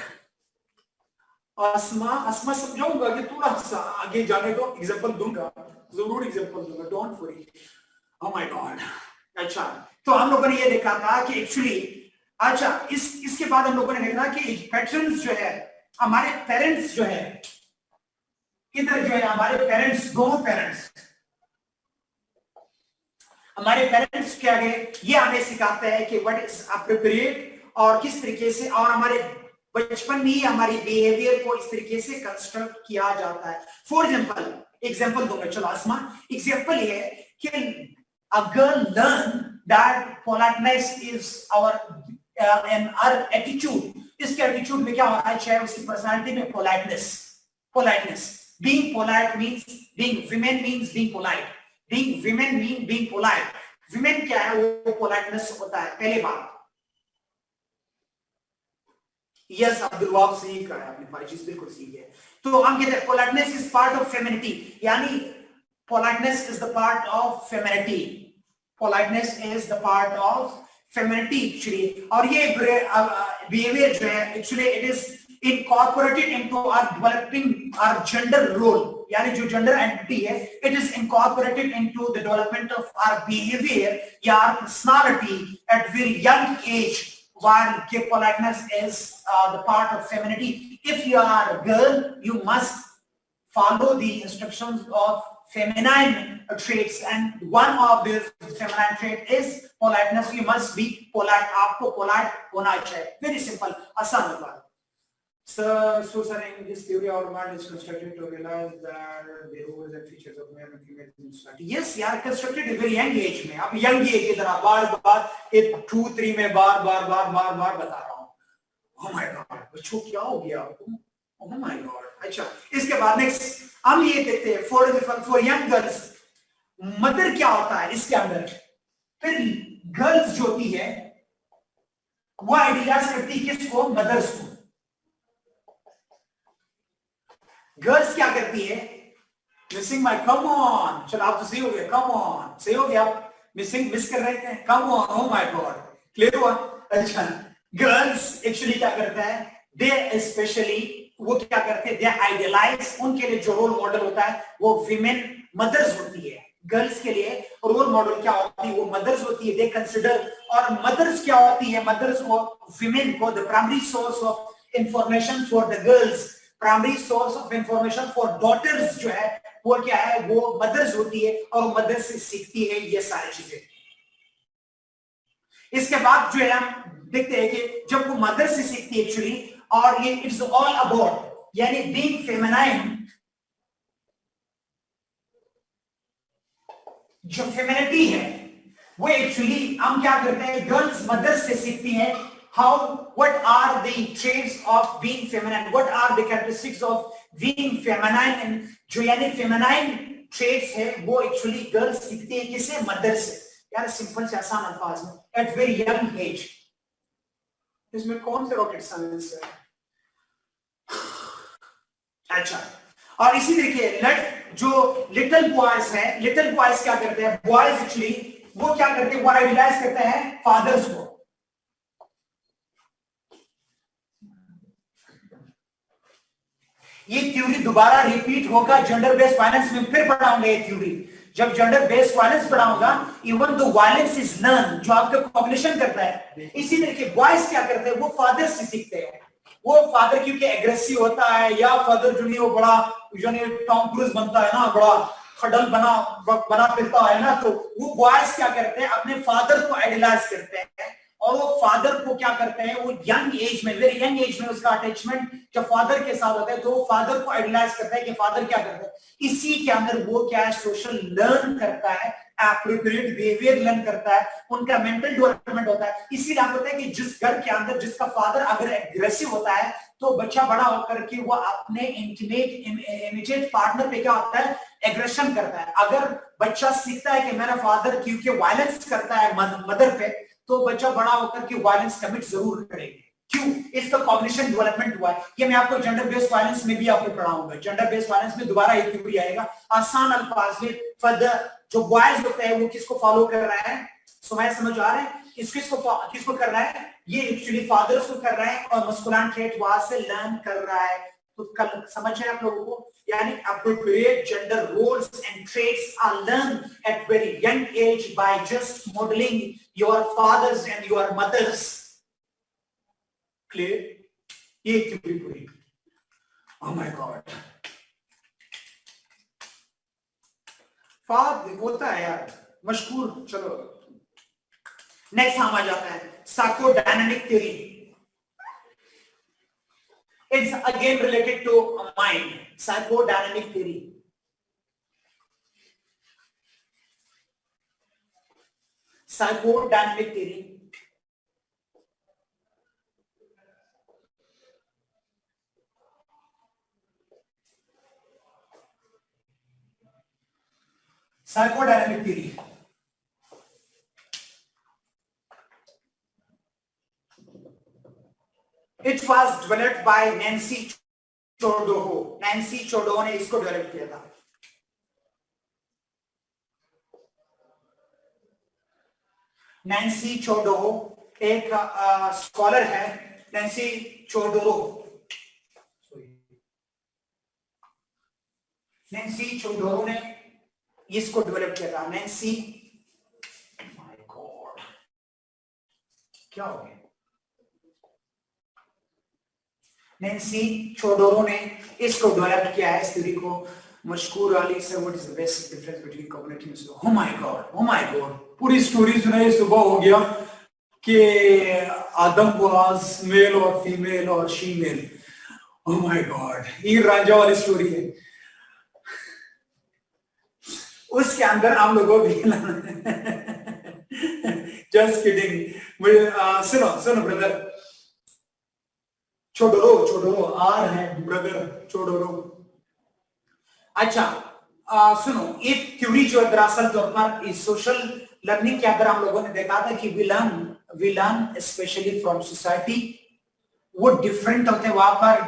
आसमा समझाऊंगा कि थोड़ा सा आगे जाने दो, एग्जांपल दूंगा, जरूर एग्जांपल दूंगा, don't worry. Oh my God. अच्छा, तो हम लोगों ने ये देखा था कि एक्चुअली, अच्छा इसके बाद हम लोगों ने देखा कि पैटर्न्स जो है, हमारे पेरेंट्स जो है, इधर जो है हमारे पेरेंट्स, दोनों पेरेंट्स, हमारे पेरेंट्स क्या है, ये हमें सिखाते हैं कि व्हाट इज अप्रोप्रिएट और किस तरीके से, और हमारे बचपन में ही हमारी बिहेवियर को इस तरीके से कंस्ट्रक्ट किया जाता है। फॉर एग्जांपल दूंगा, चलो आसमा, एग्जांपल ये है कि a girl learn that politeness is our and our attitude, इसके एटीट्यूड में क्या होना है, चाहे उसकी पर्सनालिटी में politeness, being polite means being women means being polite, being women mean being polite, women क्या है, वो politeness होता है। पहले बात, यस अब्दुल वहाब सही कहा है आपने, भाई चीज बिल्कुल सही है। तो हम कहते हैं politeness is part of femininity, यानी politeness is the part of femininity, politeness is the part of femininity actually, और ये behavior जो है actually it is incorporated into our developing our gender role, यानी जो gender identity है, it is incorporated into the development of our behavior या our personality at very young age, while politeness is the part of femininity. If you are a girl, you must follow the instructions of feminine traits, and one of these feminine trait is politeness. You must be polite, आपको polite होना चाहिए। Very simple, आसान बात। So in this theory, our mind is constructed to realize that the roles and features of male and female in society. Yes, यार constructed is very young age में। अब young age की तरह बार-बार एक 2, 3 में बार-बार बता रहा हूँ। Oh my God, बच्चों क्या हो गया आपको? Oh my God। अच्छा, इसके बाद नेक्स्ट हम ये देखते हैं, फॉर यंग गर्ल्स मदर क्या होता है इसके अंदर। फिर गर्ल्स जो होती है वो आइडियाज करती है किसको, मदर्स को। गर्ल्स क्या करती है, मिसिंग माय, कम ऑन, चलो आप तो सही हो गया, कम ऑन सही हो गया, आप मिस कर रहे थे, come on, oh my God, clear हुआ। अच्छा, गर्ल्स एक्चुअली क्या करता है, दे स्पेशली वो क्या करते हैं, दे आइडियलाइज, उनके लिए जो रोल मॉडल होता है वो विमेन मदर्स होती है। गर्ल्स के लिए रोल मॉडल क्या होती है, वो मदर्स होती है, दे कंसिडर। और मदर्स क्या होती है, मदर्स को, विमेन को the primary source of information for the girls, primary source of information for daughters जो है वो क्या है, वो मदर्स होती है, और मदर से सीखती है ये सारी चीजें। इसके बाद जो है हम देखते हैं कि जब वो मदर से सीखती है एक्चुअली, और ये इट्स ऑल अबाउट, यानी बीइंग फेमिनाइन, जो फेमिनिटी है वो एक्चुअली हम क्या करते हैं, गर्ल्स मदर से सीखती हैं how, what are the traits of being feminine, what are the characteristics of being feminine, जो यानी फेमिनाइन ट्रेट्स है वो एक्चुअली गर्ल्स सीखती है किसे, मदर से। यार सिंपल से आसान अल्फाज में एट वेरी यंग एज, इसमें कौन से रॉकेट साइंस है? अच्छा, और इसी तरीके जो लिटिल बॉयज हैं, लिटिल बॉयज क्या करते हैं, बॉयज एक्चुअली वो क्या करते हैं, वो आइडियलाइज करते हैं फादर्स को। ये थ्योरी दोबारा रिपीट होगा जेंडर बेस्ड वायलेंस में, फिर पढ़ाऊंगा ये थ्योरी। जब जेंडर बेस्ड वायलेंस पढ़ाऊंगा, even though violence is learn, जो आपका कॉग्निशन करता है, इसी तरीके बॉयज क्या करते हैं, वो फादर से सीखते हैं। वो फादर क्योंकि एग्रेसिव होता है, या फादर जो नहीं वो बड़ा जो नहीं टॉम क्रूज बनता है ना, बड़ा खडल बना फिरता है ना, तो वो बॉयज क्या करते हैं, अपने फादर को आइडियलाइज करते हैं, और वो फादर को क्या करते हैं, वो यंग एज में, वेरी यंग एज में उसका अटैचमेंट जब फादर के साथ होता है, तो वो फादर को आइडियलाइज करता है कि फादर क्या करता है। इसी के अंदर वो क्या है, सोशल लर्न करता है, एप्रोप्रिएट बिहेवियर लर्न करता है, उनका मेंटल डेवलपमेंट होता है। इसीलिए आपको पता है कि जिस घर के अंदर जिसका फादर अगर एग्रेसिव होता है, तो बच्चा बड़ा होकर के वो अपने इमीडिएट पार्टनर पे क्या होता है, एग्रेशन करता है। अगर बच्चा सीखता है कि मेरा फादर क्योंकि वायलेंस करता है मदर पे, तो बच्चा बड़ा होकर के वायलेंस कमिट जरूर करेगा। क्यों? इसका कॉग्निशन डेवलपमेंट हुआ है। ये मैं आपको जेंडर बेस्ड वायलेंस में भी आपको पढ़ाऊंगा। जेंडर बेस्ड वायलेंस में दोबारा एक थ्योरी आएगा आसान अल्फाज में। फर्दर जो बॉयज होते हैं वो किसको फॉलो कर रहा है, समझ आ रहे हैं, किसको कर रहा है, ये एक्चुअली फादर्स को कर रहा है, और मस्कुलाइन ट्रेट वहां से लर्न कर रहा है। तो कल समझ है आप लोगों को, यानी appropriate gender roles and traits are learned at very young age by just modeling your fathers and your mothers. Clear? ये थ्योरी पूरी। Oh my God. फाद होता है यार मशहूर। चलो नेक्स्ट हम आ जाता है psychodynamic theory. It's again related to mind, psychodynamic theory. Psychodynamic theory. Psychodynamic theory. It was developed by Nancy Chodoho. Nancy Chodoho ने इसको डेवलप किया था। नैन्सी चोडोहो एक स्कॉलर है, नैन्सी चोडोहो। नैन्सी चोडोहो ने इसको डेवलप किया था। नैन्सी, माय गॉड क्या हो गया, नैन्सी चोडोरो ने इसको डेवलप किया है, इस थ्योरी को। Mashkoor Ali sir, what is the basic difference between cognitive, oh my God पूरी स्टोरी सुनाई। सुबह हो गया कि आदम वाज मेल और फीमेल और she male. Oh my God, ये राजा वाली स्टोरी है। उसके अंदर हम लोगों भी जस्ट किडिंग। सुनो ब्रदर, छोड़ो आर है ब्रदर, छोड़ो। अच्छा सुनो, एक थ्योरी जो दरअसल तौर पर इस सोशल लर्निंग के अंदर हम लोगों ने देखा था कि we learn specially from society, वो डिफरेंट होते हैं। वहां पर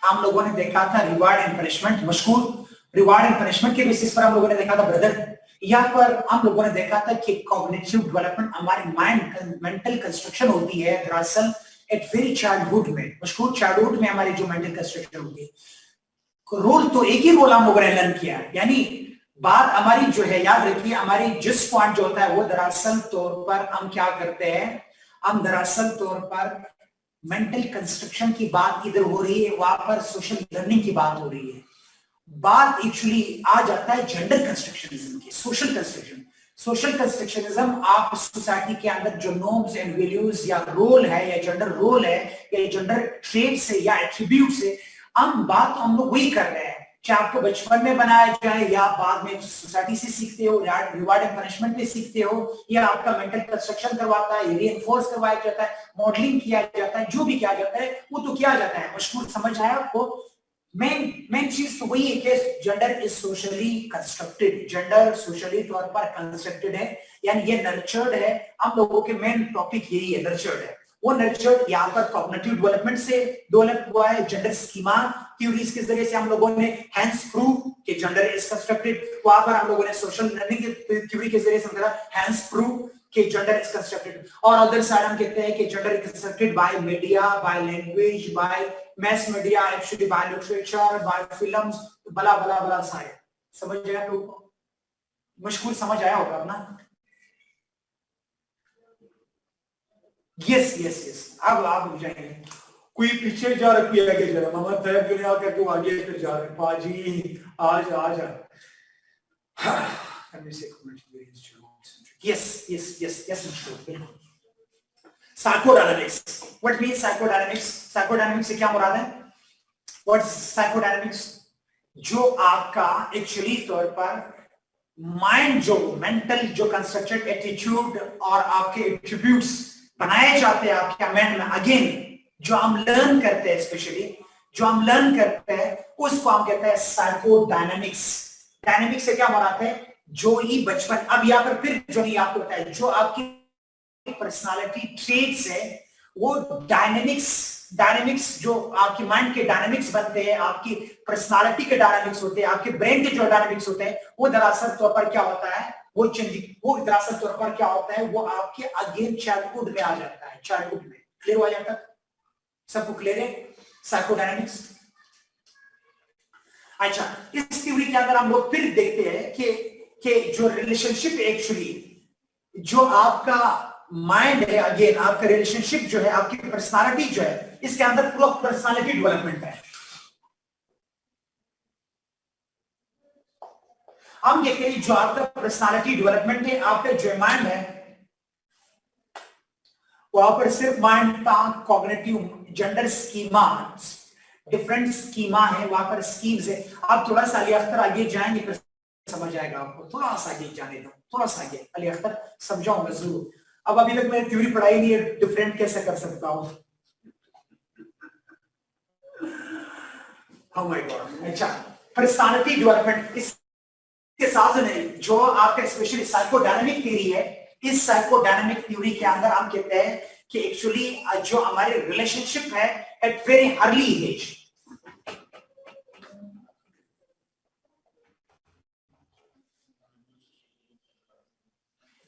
हम लोगों ने देखा था रिवार्ड एंड पनिशमेंट, मशहूर रिवार्ड एंड पनिशमेंट के बेसिस पर हम लोगों ने देखा था ब्रदर। यहाँ पर हम लोगों ने देखा था कि कॉग्निटिव डेवलपमेंट, हमारी माइंड मेंटल कंस्ट्रक्शन होती है दरअसल एट वेरी चाइल्डहुड में। मशहूर चाइल्डहुड में हमारी जो मेंटल कंस्ट्रक्शन होती है, रोल तो एक ही रोल हम लोगों ने लर्न किया है। यानी बात हमारी जो है, याद रखिए, हमारी जिस पॉइंट जो होता है वो दरअसल तौर पर हम क्या करते हैं, हम दरअसल तौर पर मेंटल कंस्ट्रक्शन की बात इधर हो रही है, वहां पर सोशल लर्निंग की बात हो रही है। बात एक्चुअली आ जाता है जेंडर कंस्ट्रक्शनिज्म की, सोशल कंस्ट्रक्शन। सोशल कंस्ट्रक्शनिज्म आप सोसाइटी के अंदर जो नॉर्म्स एंड वैल्यूज या रोल है, या जेंडर रोल है, या जेंडर ट्रेट से या एट्रीब्यूट से हम बात हम लोग वही कर रहे हैं, चाहे आपको बचपन में बनाया जाए या बाद में सोसाइटी से सीखते हो, या रिवार्ड एंड पनिशमेंट पे सीखते हो, या आपका मेंटल कंस्ट्रक्शन करवाता है, रीइंफोर्स करवाया जाता है, मॉडलिंग किया जाता है, जो भी किया जाता है वो तो किया जाता है। मशहूर समझ आया आपको, मेन चीज तो वही है कि gender is socially constructed, gender socially तौर पर कंस्ट्रक्टेड है, यानी ये नर्चर्ड है। हम लोगों के मेन टॉपिक यही है, नर्चर्ड है। वो नर्चर्ड यहाँ पर कॉग्निटिव डेवलपमेंट से डेवलप हुआ है, जेंडर स्कीमा थ्योरीज के जरिए से हम लोगों ने hence prove that gender is constructed. वहां पर हम लोगों ने सोशल लर्निंग की थ्योरी के जरिए से hence prove that gender is constructed. और अदर साइड हम कहते हैं कि gender is constructed by media, by language, by mass media, actually by literature, by films, blah blah बला सारे। समझ गया? तो मुश्किल समझ आया होगा ना? Yes yes yes. अब आप रुक जाएंगे, कोई पीछे जा रहा, कोई आगे जा रहा। मोहम्मद तैयब क्यों नहीं आकर तू आगे फिर जा रहे? पाजी आज आज यस यस यस यस बिल्कुल। साइकोडायनामिक्स, व्हाट मींस साइकोडायनामिक्स? साइकोडायनामिक्स से क्या मुराद है? व्हाट साइकोडायनामिक्स? जो आपका एक्चुअली तौर पर माइंड, जो मेंटल जो कंस्ट्रक्टेड एटीट्यूड और आपके एट्रीब्यूट्स बनाए जाते हैं आपके माइंड में, अगेन जो हम लर्न करते हैं, स्पेशली जो हम लर्न करते हैं उसको हम कहते हैं साइकोडायनामिक्स। डायनामिक्स से क्या मुराद है? जो ही बचपन, अब यहाँ पर फिर जो नहीं आपको बताया, जो आपकी पर्सनालिटी ट्रेट्स है वो डायनेमिक्स जो आपकी माइंड के डायनेमिक्स बनते हैं, आपकी पर्सनालिटी के डायनेमिक्स होते हैं, आपके ब्रेन के जो डायनेमिक्स होते हैं, वो दरअसल तौर पर क्या होता है, वो दरअसल तौर पर क्या होता है, वो आपके अगेन चाइल्डहुड में आ जाता है। चाइल्डहुड में क्लियर हो जाता है? सबको क्लियर है साइकोडायनेमिक्स? अच्छा, इस थ्योरी के अंदर हम लोग फिर देखते हैं कि जो रिलेशनशिप एक्चुअली जो आपका माइंड है, अगेन आपका रिलेशनशिप जो है, आपकी पर्सनालिटी जो है, इसके अंदर पूरा पर्सनालिटी डेवलपमेंट है। हम कहते हैं जो आपका पर्सनालिटी डेवलपमेंट है, आपका जो माइंड है, वहां पर सिर्फ माइंड का cognitive gender schema, different schema है, वहां पर स्कीम्स है। आप थोड़ा सा अली अख्तर आगे जाएंगे फिर समझ आएगा आपको। थोड़ा सा आगे जाने दो, थोड़ा सा आगे अली अख्तर समझाऊंगा जरूर। अब अभी तक मैंने थ्योरी पढ़ाई नहीं है, डिफरेंट कैसे कर सकता हूं? Oh my God। अच्छा, पर्सनालिटी डेवलपमेंट इसके साथ नहीं, जो आपका स्पेशली साइकोडायनामिक थ्योरी है, इस साइकोडायनामिक थ्योरी के अंदर हम कहते हैं कि एक्चुअली जो हमारे रिलेशनशिप है एट वेरी अर्ली एज,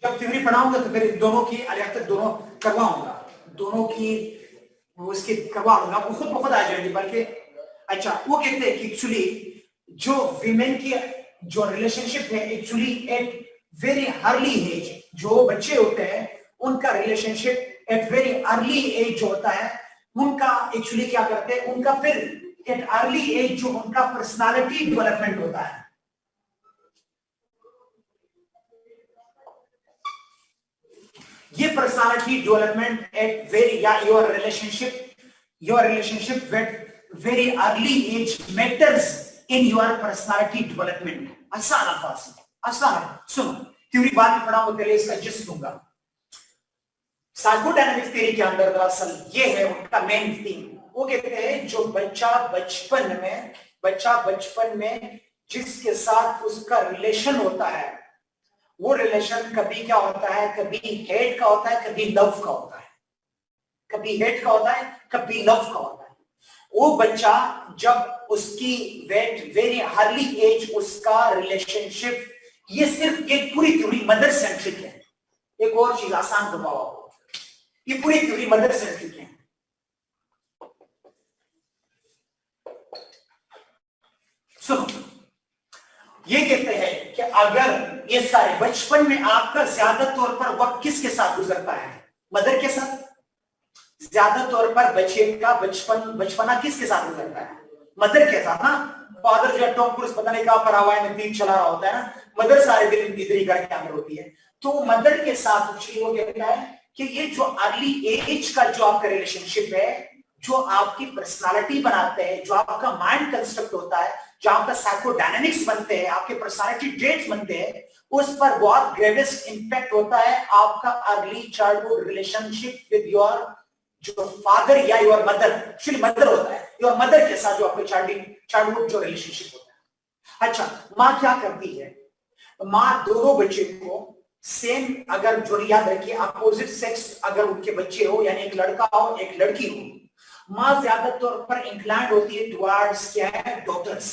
जब थ्योरी पढ़ाऊंगा तो फिर दोनों की अलियाकत दोनों करवाऊंगा, दोनों की उसके करवाऊंगा, वो खुद बहुत आ जाएगी बल्कि। अच्छा, वो कहते हैं कि एक्चुअली जो विमेन की जो रिलेशनशिप है actually at very early age, जो बच्चे होते हैं उनका relationship at very early age जो होता है, उनका एक्चुअली क्या करते हैं, उनका फिर एट अर्ली एज जो उनका पर्सनालिटी डेवलपमेंट होता है। ये पर्सनालिटी डेवलपमेंट एट वेरी, या your relationship with very early age matters in your personality development. आसान अल्फाज, आसान सुनो, थ्योरी बाद में पढ़ाऊंगा, पहले इसका जिस्ट दूंगा। साइकोडायनामिक्स थ्योरी के अंदर दरअसल ये है उनका मेन थीम। वो कहते हैं जो बच्चा बचपन में जिसके साथ उसका रिलेशन होता है, वो रिलेशन कभी क्या होता है, कभी हेट का होता है, कभी लव का होता है, कभी हेट का होता है, कभी लव का होता है। वो बच्चा जब उसकी वेरी अर्ली एज उसका रिलेशनशिप, ये सिर्फ एक पूरी थ्योरी मदर सेंट्रिक है। एक और चीज आसान दबाओ, ये पूरी थ्योरी मदर सेंट्रिक है। सुनो, ये कहते हैं कि अगर ये सारे बचपन में आपका ज्यादा तौर पर वक्त किसके साथ गुजरता है, मदर के साथ। ज्यादा तौर पर बच्चे का बचपना किसके साथ गुजरता है, मदर के साथ ना। फादर जो है टॉम क्रूज पता नहीं कहां पर हवाई में तीर चला रहा होता है ना, मदर सारे दिन इधर ही घर के अंदर होती है। तो मदर के साथ वो कहता है कि ये जो अर्ली एज का जो आपका रिलेशनशिप है, जो आपकी पर्सनालिटी बनाते हैं, जो आपका माइंड कंस्ट्रक्ट होता है, जो आपका साइकोडायनामिक्स बनते हैं, आपके पर्सनालिटी ट्रेट्स बनते हैं, उस पर बहुत ग्रेवेस्ट इंपैक्ट होता है आपका early childhood relationship with your जो फादर या योर मदर। एक्चुअली मदर होता है, योर मदर के साथ जो आपके चाइल्डहुड जो रिलेशनशिप होता है। अच्छा, माँ क्या करती है, माँ दोनों बच्चे को सेम, अगर जो याद रखिए अपोजिट सेक्स अगर उनके बच्चे हो, यानी एक लड़का हो एक लड़की हो, माँ ज्यादा तौर पर इंक्लाइंड होती है टुवर्ड्स क्या है, डॉटर्स।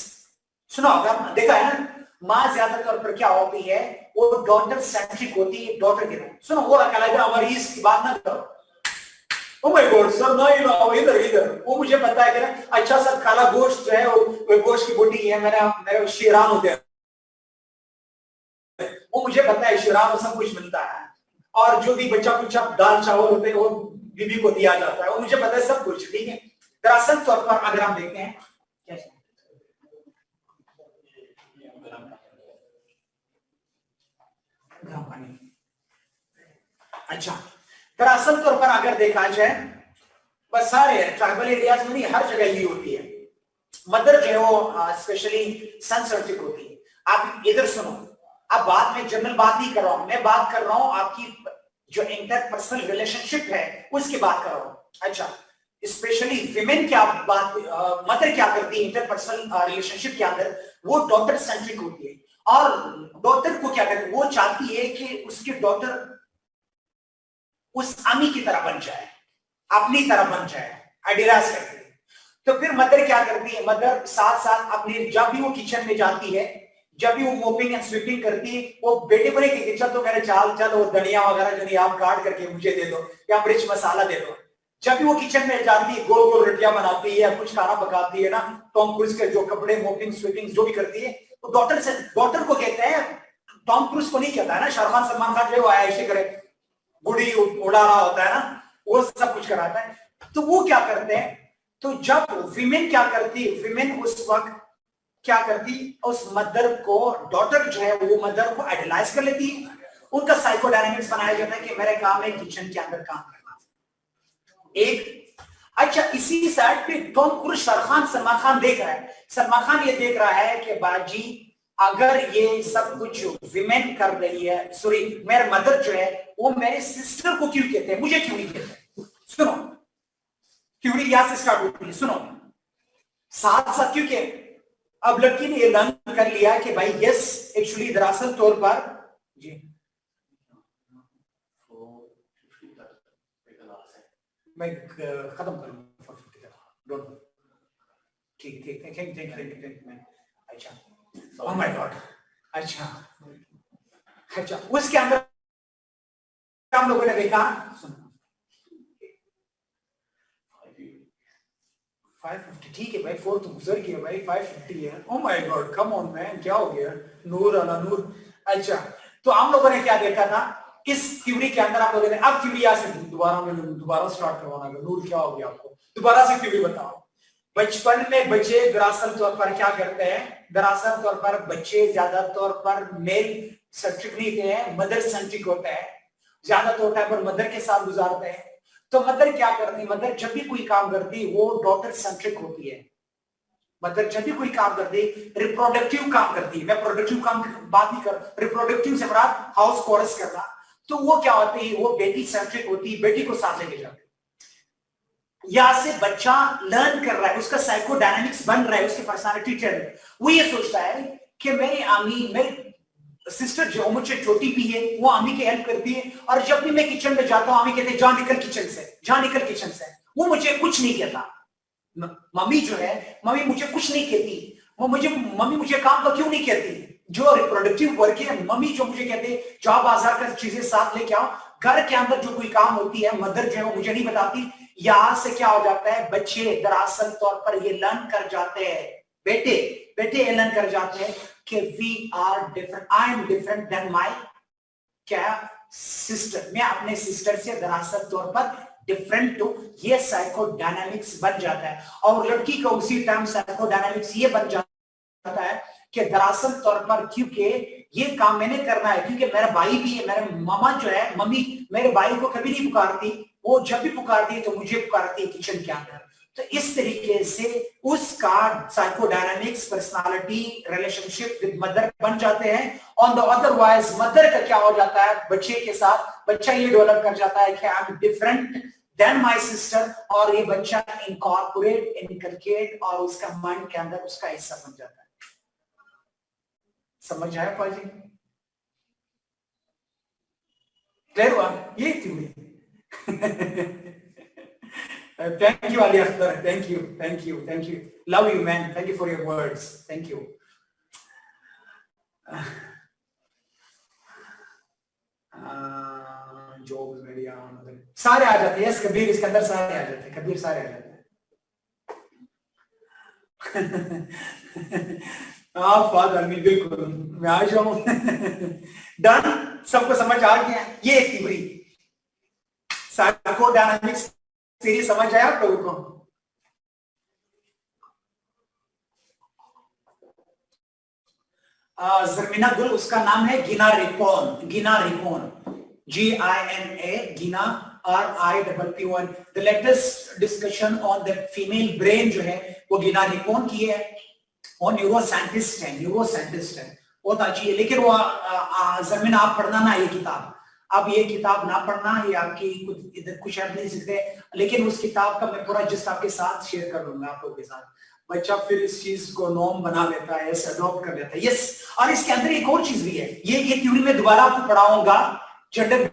सुना होगा, देखा है ना, माँ ज्यादा तौर पर क्या होती है, वो डॉटर सेंट्रिक होती है, डॉटर की तरह। सुनो, वो हमारी इसकी बात ना करो, ओ माय गॉड सर नहीं, इधर इधर, वो मुझे पता है कि ना, अच्छा सर काला गोश्त जो है वो गोश्त की बोटी है, मेरे शेरान होते हैं, वो मुझे पता है, शेरान में सब कुछ मिलता है, और जो भी बच्चा कुछ दाल चावल होते हैं वो बीबी को दिया जाता है, वो मुझे पता है सब कुछ, ठीक है। दरअसल तौर पर अगर हम देखते हैं अच्छा, दरअसल तौर पर अगर देखा जाए, बस सारे ट्राइबल एरियाज में नहीं, हर जगह ये होती है, मदर जो है वो स्पेशली सेंसिटिव होती है। आप इधर सुनो, अब बात में जनरल बात नहीं कर रहा हूं, मैं बात कर रहा हूं आपकी जो इंटरपर्सनल रिलेशनशिप है उसकी बात कर रहा हूं। अच्छा, स्पेशली विमेन क्या बात, मदर क्या करती है इंटरपर्सनल रिलेशनशिप के अंदर, वो डॉटर सेंट्रिक होती है, और डॉटर को क्या करती है, वो चाहती है कि उसकी डॉटर उस अम्मी की तरह बन जाए, अपनी तरह बन जाए, आइडियाज करती है। तो फिर मदर क्या करती है, मदर साथ साथ अपने, जब भी वो किचन में जाती है, जब भी वो मोपिंग एंड स्वीपिंग करती है, वो बेटे बोले कि किचन तो मेरे चाल चल, वो धनिया वगैरह जो नहीं आप काट करके मुझे दे दो, या मिर्च मसाला दे दो। जब भी वो किचन में जाती है, गोल गोल रोटियां बनाती है या कुछ खाना पकाती है ना, टॉम क्रूज के जो कपड़े मोपिंग स्वीपिंग जो भी करती है, तो डॉटर को कहते हैं, टॉम क्रूज को नहीं कहता है ना, शाहरुख खान सलमान खान जो आया ऐसे करे, गुड़ी उड़ा रहा होता है ना, वो सब कुछ कराता है। तो वो क्या करते हैं, तो जब विमेन क्या करती, विमेन उस वक्त क्या करती, उस मदर को, डॉटर जो है वो मदर को आइडलाइज कर लेती है, उनका साइकोडायनामिक्स बनाया जाता है कि मेरे काम है किचन के अंदर काम करना एक। अच्छा, इसी साइड पे टॉम क्रूज, शाहरुख खान, सलमान खान देख रहा है, सलमान खान ये देख रहा है कि बाजी अगर ये सब कुछ विमेन कर रही है, सॉरी मेरे मदर जो है वो मेरे सिस्टर को क्यों कहते हैं, मुझे क्यों नहीं कहते। सुनो, क्यों यहां से स्टार्ट होती है, सुनो साथ साथ, क्योंकि अब लड़की ने ये लर्न कर लिया कि भाई यस, एक्चुअली दरअसल तौर पर जी मैं खत्म करूंगा, ठीक ठीक, थैंक। अच्छा, ओह माय गॉड, अच्छा अच्छा, उसके अंदर हम लोगों ने देखा 550, ठीक है भाई, 4 तो गुजर गया भाई, 550 है। Oh my God, come on man, क्या हो गया, नूर अला नूर। अच्छा, तो हम लोगों ने क्या देखा था इस थ्योरी के अंदर, आप लोगों ने, अब थ्योरी से दोबारा स्टार्ट करवाना, नूर क्या हो गया आपको, दोबारा से थ्योरी बताओ। बचपन में बच्चे दरअसल तौर पर क्या करते हैं, दरअसल तौर पर बच्चे ज्यादा तौर पर मेल सेंट्रिक नहीं होते हैं, मदर सेंट्रिक होते हैं, ज्यादा तौर पर मदर के साथ गुजारते हैं। तो मदर क्या करती है, मदर जब भी कोई काम करती वो डॉटर सेंट्रिक होती है, मदर जब भी कोई काम करती रिप्रोडक्टिव काम करती है, मैं प्रोडक्टिव काम की बात नहीं कर, रिप्रोडक्टिव से बड़ा हाउस कोरस करना, तो वो क्या होती है, वो बेटी सेंट्रिक होती है, बेटी को साथ लेके जाती है। यहां से बच्चा लर्न कर रहा है, उसका साइकोडायनामिक्स बन रहा है, उसकी पर्सनालिटी ट्रेंड, वो ये सोचता है कि मेरी आमी, मेरी सिस्टर जो मुझसे छोटी भी है, वो आमी की हेल्प करती है, और जब भी मैं किचन में जाता हूँ आमी कहते हैं जा निकल किचन से, जा निकल किचन से, वो मुझे कुछ नहीं कहता। मम्मी जो है, मम्मी मुझे कुछ नहीं कहती, मम्मी मुझे काम तो क्यों नहीं कहती, जो रिप्रोडक्टिव वर्क है, मम्मी जो मुझे कहते जाओ बाजार का चीजें साथ लेके आओ, घर के अंदर जो कोई काम होती है मदर जो है वो मुझे नहीं बताती। यहां से क्या हो जाता है, बच्चे दरअसल तौर पर ये लर्न कर जाते हैं, बेटे ये लर्न कर जाते हैं कि we are different, I am different than my क्या सिस्टर, मैं अपने सिस्टर से दरअसल तौर पर डिफरेंट टू, ये साइकोडायनामिक्स बन जाता है। और लड़की को उसी टाइम साइकोडायनामिक्स ये बन जाता है कि दरअसल तौर पर क्योंकि ये काम मैंने करना है, क्योंकि मेरा भाई भी है, मेरे मामा जो है, मम्मी मेरे भाई को कभी नहीं पुकारती, वो जब भी पुकारती है तो मुझे पुकारती है किचन के अंदर। तो इस तरीके से उसका साइकोडायनामिक्स, पर्सनालिटी, रिलेशनशिप विद मदर बन जाते हैं। ऑन द अदरवाइज मदर का क्या हो जाता है, बच्चे के साथ बच्चा ये डेवलप कर जाता है कि I am different than my sister, और ये बच्चा इनकलकेट और उसका माइंड के अंदर उसका हिस्सा बन जाता है। समझ आया पाजी? क्लियर हुआ? ये theory. Thank you Ali Akhtar, thank you, thank you, thank you, love you man, thank you for your words, thank you. Jobs media सारे आ जाते हैं। यस कबीर, इसके अंदर सारे आ जाते हैं, कबीर सारे आ जाते हैं। हाँ फादर मी, बिल्कुल मैं आ जाऊं। डन, सबको समझ आ गया? ये एक थ्योरी साइकोडायनामिक्स थ्योरी समझ आया आप लोगों को? जरमीना गुल, उसका नाम है गिना रिपोन, गिना रिपोन, GINA, गिना RIPPON। The latest discussion on the female brain जो है वो गिना रिपोन की है, और न्यूरोसाइंटिस्ट है, न्यूरोसाइंटिस्ट है, बहुत अच्छी है। लेकिन वो जरमीना आप पढ़ना ना ये किताब, अब ये किताब ना पढ़ना, ये आपकी कुछ इधर कुछ आप नहीं सीखते, लेकिन उस किताब का मैं पूरा जिस्ट आपके साथ शेयर कर लूंगा आप लोगों के साथ। बच्चा फिर इस चीज को नॉर्म बना लेता है, अडॉप्ट कर लेता है। यस, और इसके अंदर एक और चीज भी है, ये थ्योरी में दोबारा आपको पढ़ाऊंगा जेंडर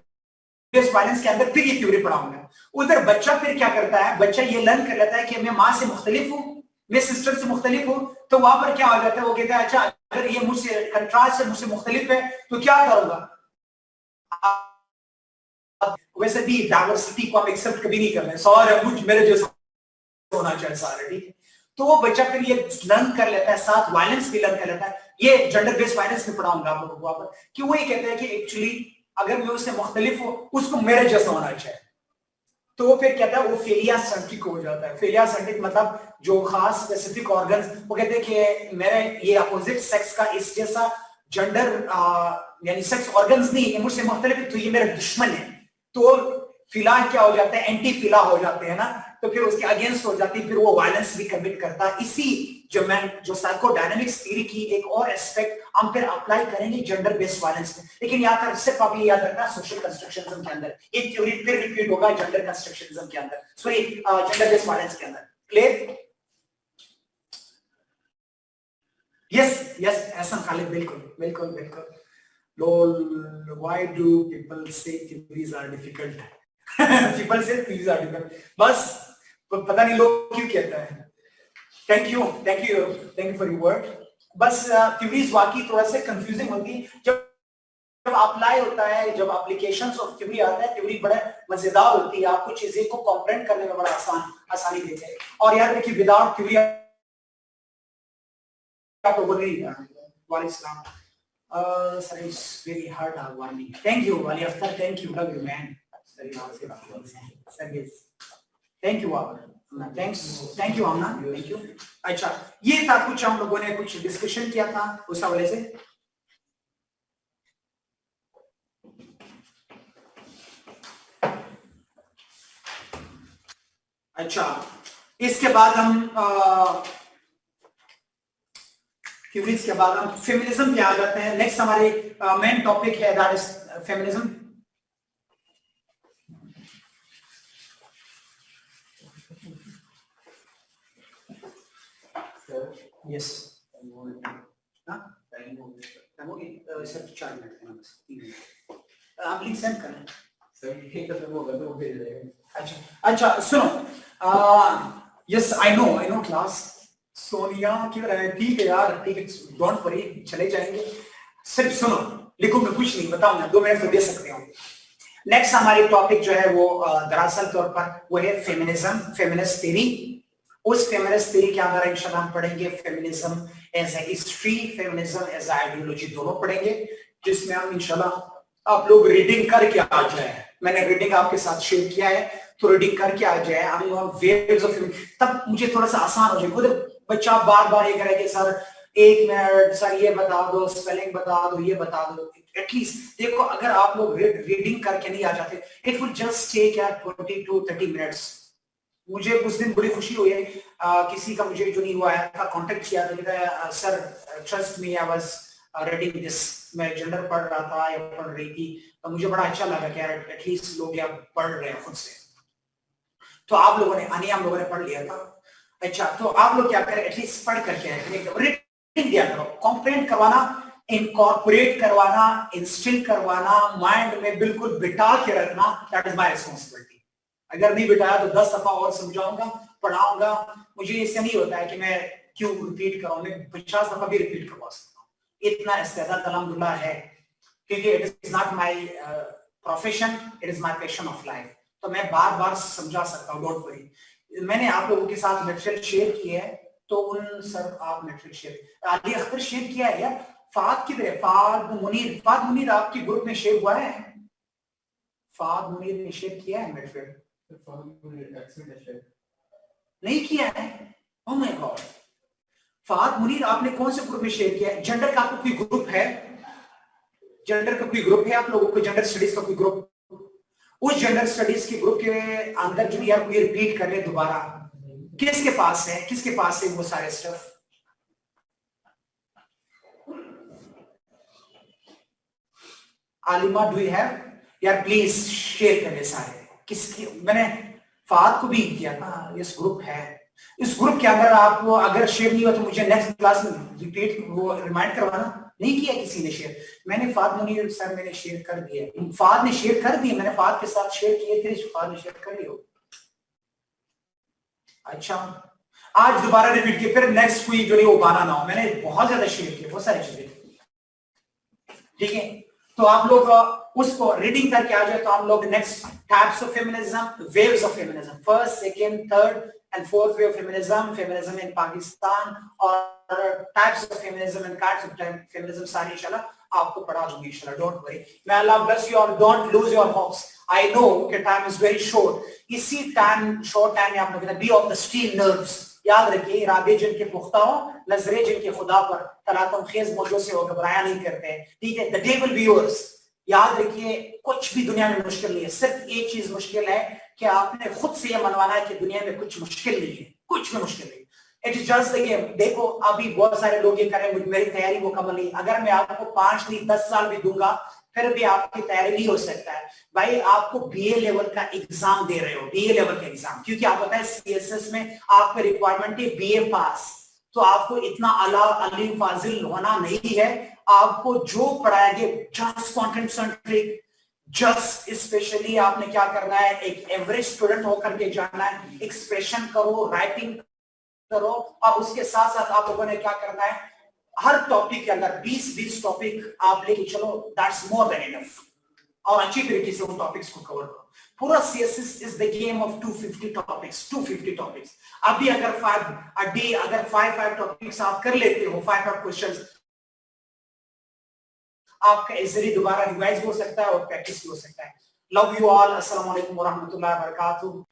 बेस्ड वायलेंस के अंदर, फिर ये थ्योरी पढ़ाऊंगा। उधर बच्चा फिर क्या करता है, बच्चा ये लर्न कर लेता है कि मैं माँ से मुख्तलिफ हूँ, मैं सिस्टर से मुख्तलिफ हूँ, तो वहां पर क्या हो जाता है, वो कहता है अच्छा अगर ये मुझसे कंट्रास्ट से मुझसे मुख्तलिफ है तो क्या करूंगा। वैसे भी डाइवर्सिटी को हम एक्सेप्ट कभी नहीं कर रहे, सारे मुझ मेरे जैसा होना चाहिए सारे, ठीक है। तो वो बच्चा फिर ये लर्न कर लेता है, साथ वायलेंस भी लर्न कर लेता है। ये जेंडर बेस्ड वायलेंस में पढ़ाऊंगा आप लोगों को वहां पर, कि वो ये कहते हैं कि एक्चुअली अगर मैं उससे मुख्तलिफ हूं, उसको मेरे जैसा होना चाहिए। तो वो फिर कहता है, वो फेलिया सेंट्रिक हो जाता है। फेलिया सेंट्रिक मतलब जो खास स्पेसिफिक ऑर्गन्स, वो कहते हैं कि मेरे ये अपोजिट सेक्स का इस जैसा जेंडर यानी सेक्स ऑर्गन्स नहीं है, मुझसे मुख्तलिफ है, तो ये मेरा दुश्मन है। तो फिला क्या हो जाता है, एंटी फिला हो जाते हैं ना, तो फिर उसके अगेंस्ट हो जाती है, फिर वो वायलेंस भी कमिट करता है। इसी जो साइकोडायनामिक्स थ्योरी की एक और एस्पेक्ट हम फिर अप्लाई करेंगे जेंडर बेस्ड वायलेंस में। लेकिन यहाँ पर सिर्फ आप ये याद रखना, सोशल कंस्ट्रक्शनिज्म के अंदर एक थ्योरी फिर रिपीट होगा जेंडर कंस्ट्रक्शनिज्म के अंदर, सॉरी जेंडर बेस्ड वायलेंस के अंदर। Clear? Yes yes Ehsan Khalid, बिल्कुल बिल्कुल बिल्कुल। Lol, why do people say theories are difficult? People say theories are difficult. बस पता नहीं लोग क्यों कहता है। Thank you for your word. बस थ्योरीज वाकई थोड़ा सा कंफ्यूजिंग होती है, जब अप्लाई होता है, जब एप्लीकेशंस ऑफ थ्योरी आता है, थ्योरी बड़ा मजेदार होती है, आपको चीजें को कॉम्प्रेंड करने में बड़ा आसानी देते हैं। और याद रखिए विदाउट थ्योरी आपको बोल रही है। वालेकुम सलाम। Sir, it's very hard warning. Thank you, Ali Akhtar. Thank you, love you, man. Sir, yes. Thank you, Amna. Thank you, Amna. Thank you. अच्छा, ये था कुछ हम लोगों ने कुछ डिस्कशन किया था उस हवाले से। अच्छा, इसके बाद हम थ्योरीज के बाद हम फेमिनिज्म पे आ जाते हैं। नेक्स्ट हमारे मेन टॉपिक है that is feminism. Yes sir 4 minute आप लिंक सेंड करें। अच्छा सुनो, yes I know class Sonia क्यों रहे, ठीक है यार, ठीक है, डोंट वरी, चले जाएंगे। सिर्फ सुनो, लिखूंगा कुछ नहीं, बताऊंगा 2 मिनट तो दे सकते हो। नेक्स्ट हमारी टॉपिक जो है वो दरअसल तौर पर वो है फेमिनिज्म, फेमिनिस्ट थ्योरी। उस फेमिनिस्ट थ्योरी के अंदर इंशाल्लाह हम पढ़ेंगे feminism as a history, feminism as a ideology, दोनों पढ़ेंगे, जिसमें हम इंशाल्लाह आप लोग रीडिंग करके आ जाए। मैंने रीडिंग आपके साथ शेयर किया है, तो रीडिंग करके आ जाए। हम वेव्स ऑफ, तब मुझे थोड़ा सा आसान हो जाए। खुद बच्चा बार बार ये करेगा सर 1 मिनट, सर ये बता दो, स्पेलिंग बता दो, ये बता दो। एटलीस्ट देखो, अगर आप लोग रीडिंग करके नहीं आ जाते, it will just take 20 to 30 minutes. मुझे उस दिन बड़ी खुशी हुई है, किसी का मुझे जो नहीं हुआ था कांटेक्ट किया, तो कहता sir trust me, I was reading this, मैं जेंडर पढ़ रहा था या पढ़ रही थी, तो मुझे बड़ा अच्छा लगा कि यार एटलीस्ट लोग यार पढ़ रहे हैं खुद से। तो आप लोगों ने हम लोगों ने पढ़ लिया था। अच्छा, तो आप लोग क्या करें, एटलीस्ट पढ़ करके रेटिंग दिया करो। कॉम्प्रेंड करवाना, इनकॉर्पोरेट करवाना, इंस्टिल करवाना, माइंड में बिल्कुल बिठा के रखना, दैट इज माय रिस्पॉन्सिबिलिटी। अगर नहीं बिठाया तो 10 दफा और समझाऊंगा, पढ़ाऊंगा। मुझे इससे नहीं होता है कि मैं क्यों रिपीट कराऊं, मैं 50 दफा भी रिपीट करवा सकता हूँ। इतना इस्तेदाद अल्हम्दुलिल्लाह है, क्योंकि it is not my profession, it is my passion of life. तो मैं बार बार समझा सकता हूँ, डोंट वरी। मैंने आप लोगों के साथ मटेरियल शेयर किया है, तो उन सर आप material share, Ali Akhtar share किया है या फाद किधर है? फाद मुनीर आपके ग्रुप में शेयर हुआ है? फाद मुनीर ने शेयर किया है मटेरियल? नहीं किया है? Oh my God, Fahd Munir आपने कौन से ग्रुप में शेयर किया है? जेंडर का आपको कोई ग्रुप है? जेंडर का कोई ग्रुप है आप लोगों को? जेंडर स्टडीज का कोई ग्रुप? उस जेंडर स्टडीज के ग्रुप के अंदर जो यार कोई रिपीट कर ले दोबारा, किसके पास है, किसके पास है वो सारे stuff? Alemao do you have? यार प्लीज शेयर कर दे सारे। किसकी? मैंने फाद को भी किया था, इस ग्रुप है, इस ग्रुप के अंदर आप अगर शेयर नहीं हुआ तो मुझे नेक्स्ट क्लास में रिपीट वो रिमाइंड करवाना। नहीं किया किसी ने शेयर? मैंने फाद मुनीर सर मैंने शेयर कर दिया, फाद ने शेयर कर दिए, मैंने फाद के साथ शेयर किए थे, फाद ने शेयर कर लिया। अच्छा, आज दोबारा रिपीट किया, फिर नेक्स्ट कोई जो वो बाना ना हो। मैंने बहुत ज्यादा शेयर किए, बहुत सारी चीजें, ठीक है? तो आप लोग उसको रीडिंग करके आ जाए तो हम लोग next types of feminism, waves of feminism, first, second, third and fourth wave feminism in Pakistan, और types of feminism and kinds of feminism सारी इंशाल्लाह आपको पढ़ा दूंगी इंशाल्लाह, don't worry। May Allah bless you all, don't lose your hopes। I know कि time is very short, इसी short time में आप लोग be of the steel nerves, याद रखिए, इरादे जिनके पुख्ता हो, नजरे जिनके खुदा पर, तलातम खेज मौजों से हो, घबराया नहीं करते, ठीक है? The day will be yours। याद रखिए, कुछ भी दुनिया में मुश्किल नहीं है, सिर्फ एक चीज मुश्किल है कि आपने खुद से ये मनवाना है कि दुनिया में कुछ मुश्किल नहीं है, कुछ भी मुश्किल नहीं। It is just the game. देखो अभी बहुत सारे लोग ये करें, मेरी तैयारी मुकम्मल नहीं, अगर मैं आपको 5 नहीं 10 साल भी दूंगा फिर भी आपकी तैयारी नहीं हो सकता है। भाई आपको बीए लेवल का एग्जाम दे रहे हो, बीए लेवल का एग्जाम, क्योंकि आप पता है सीएसएस में आपका रिक्वायरमेंट है बीए पास, तो आपको इतना अलीम फाजिल होना नहीं है। आपको जो पढ़ाया गया just content centric, just specially आपने क्या करना है, एक एवरेज स्टूडेंट होकर के जाना है, एक्सप्रेशन करो, राइटिंग करो, और उसके साथ साथ आप लोगों ने क्या करना है, हर टॉपिक के अंदर 20 टॉपिक आप लेके चलो, दैट्स मोर देन इनफ, और अच्छी तरीके से उन टॉपिक्स को कवर करो। पूरा CSS is the game of 250 topics, 250 topics. अभी अगर 5 टॉपिक्स आप कर लेते हो, 5 क्वेश्चंस, आपका इजीली दोबारा रिवाइज हो सकता है और प्रैक्टिस हो सकता है। लव यू ऑल, अस्सलाम वालेकुम व रहमतुल्लाहि व बरकातहू।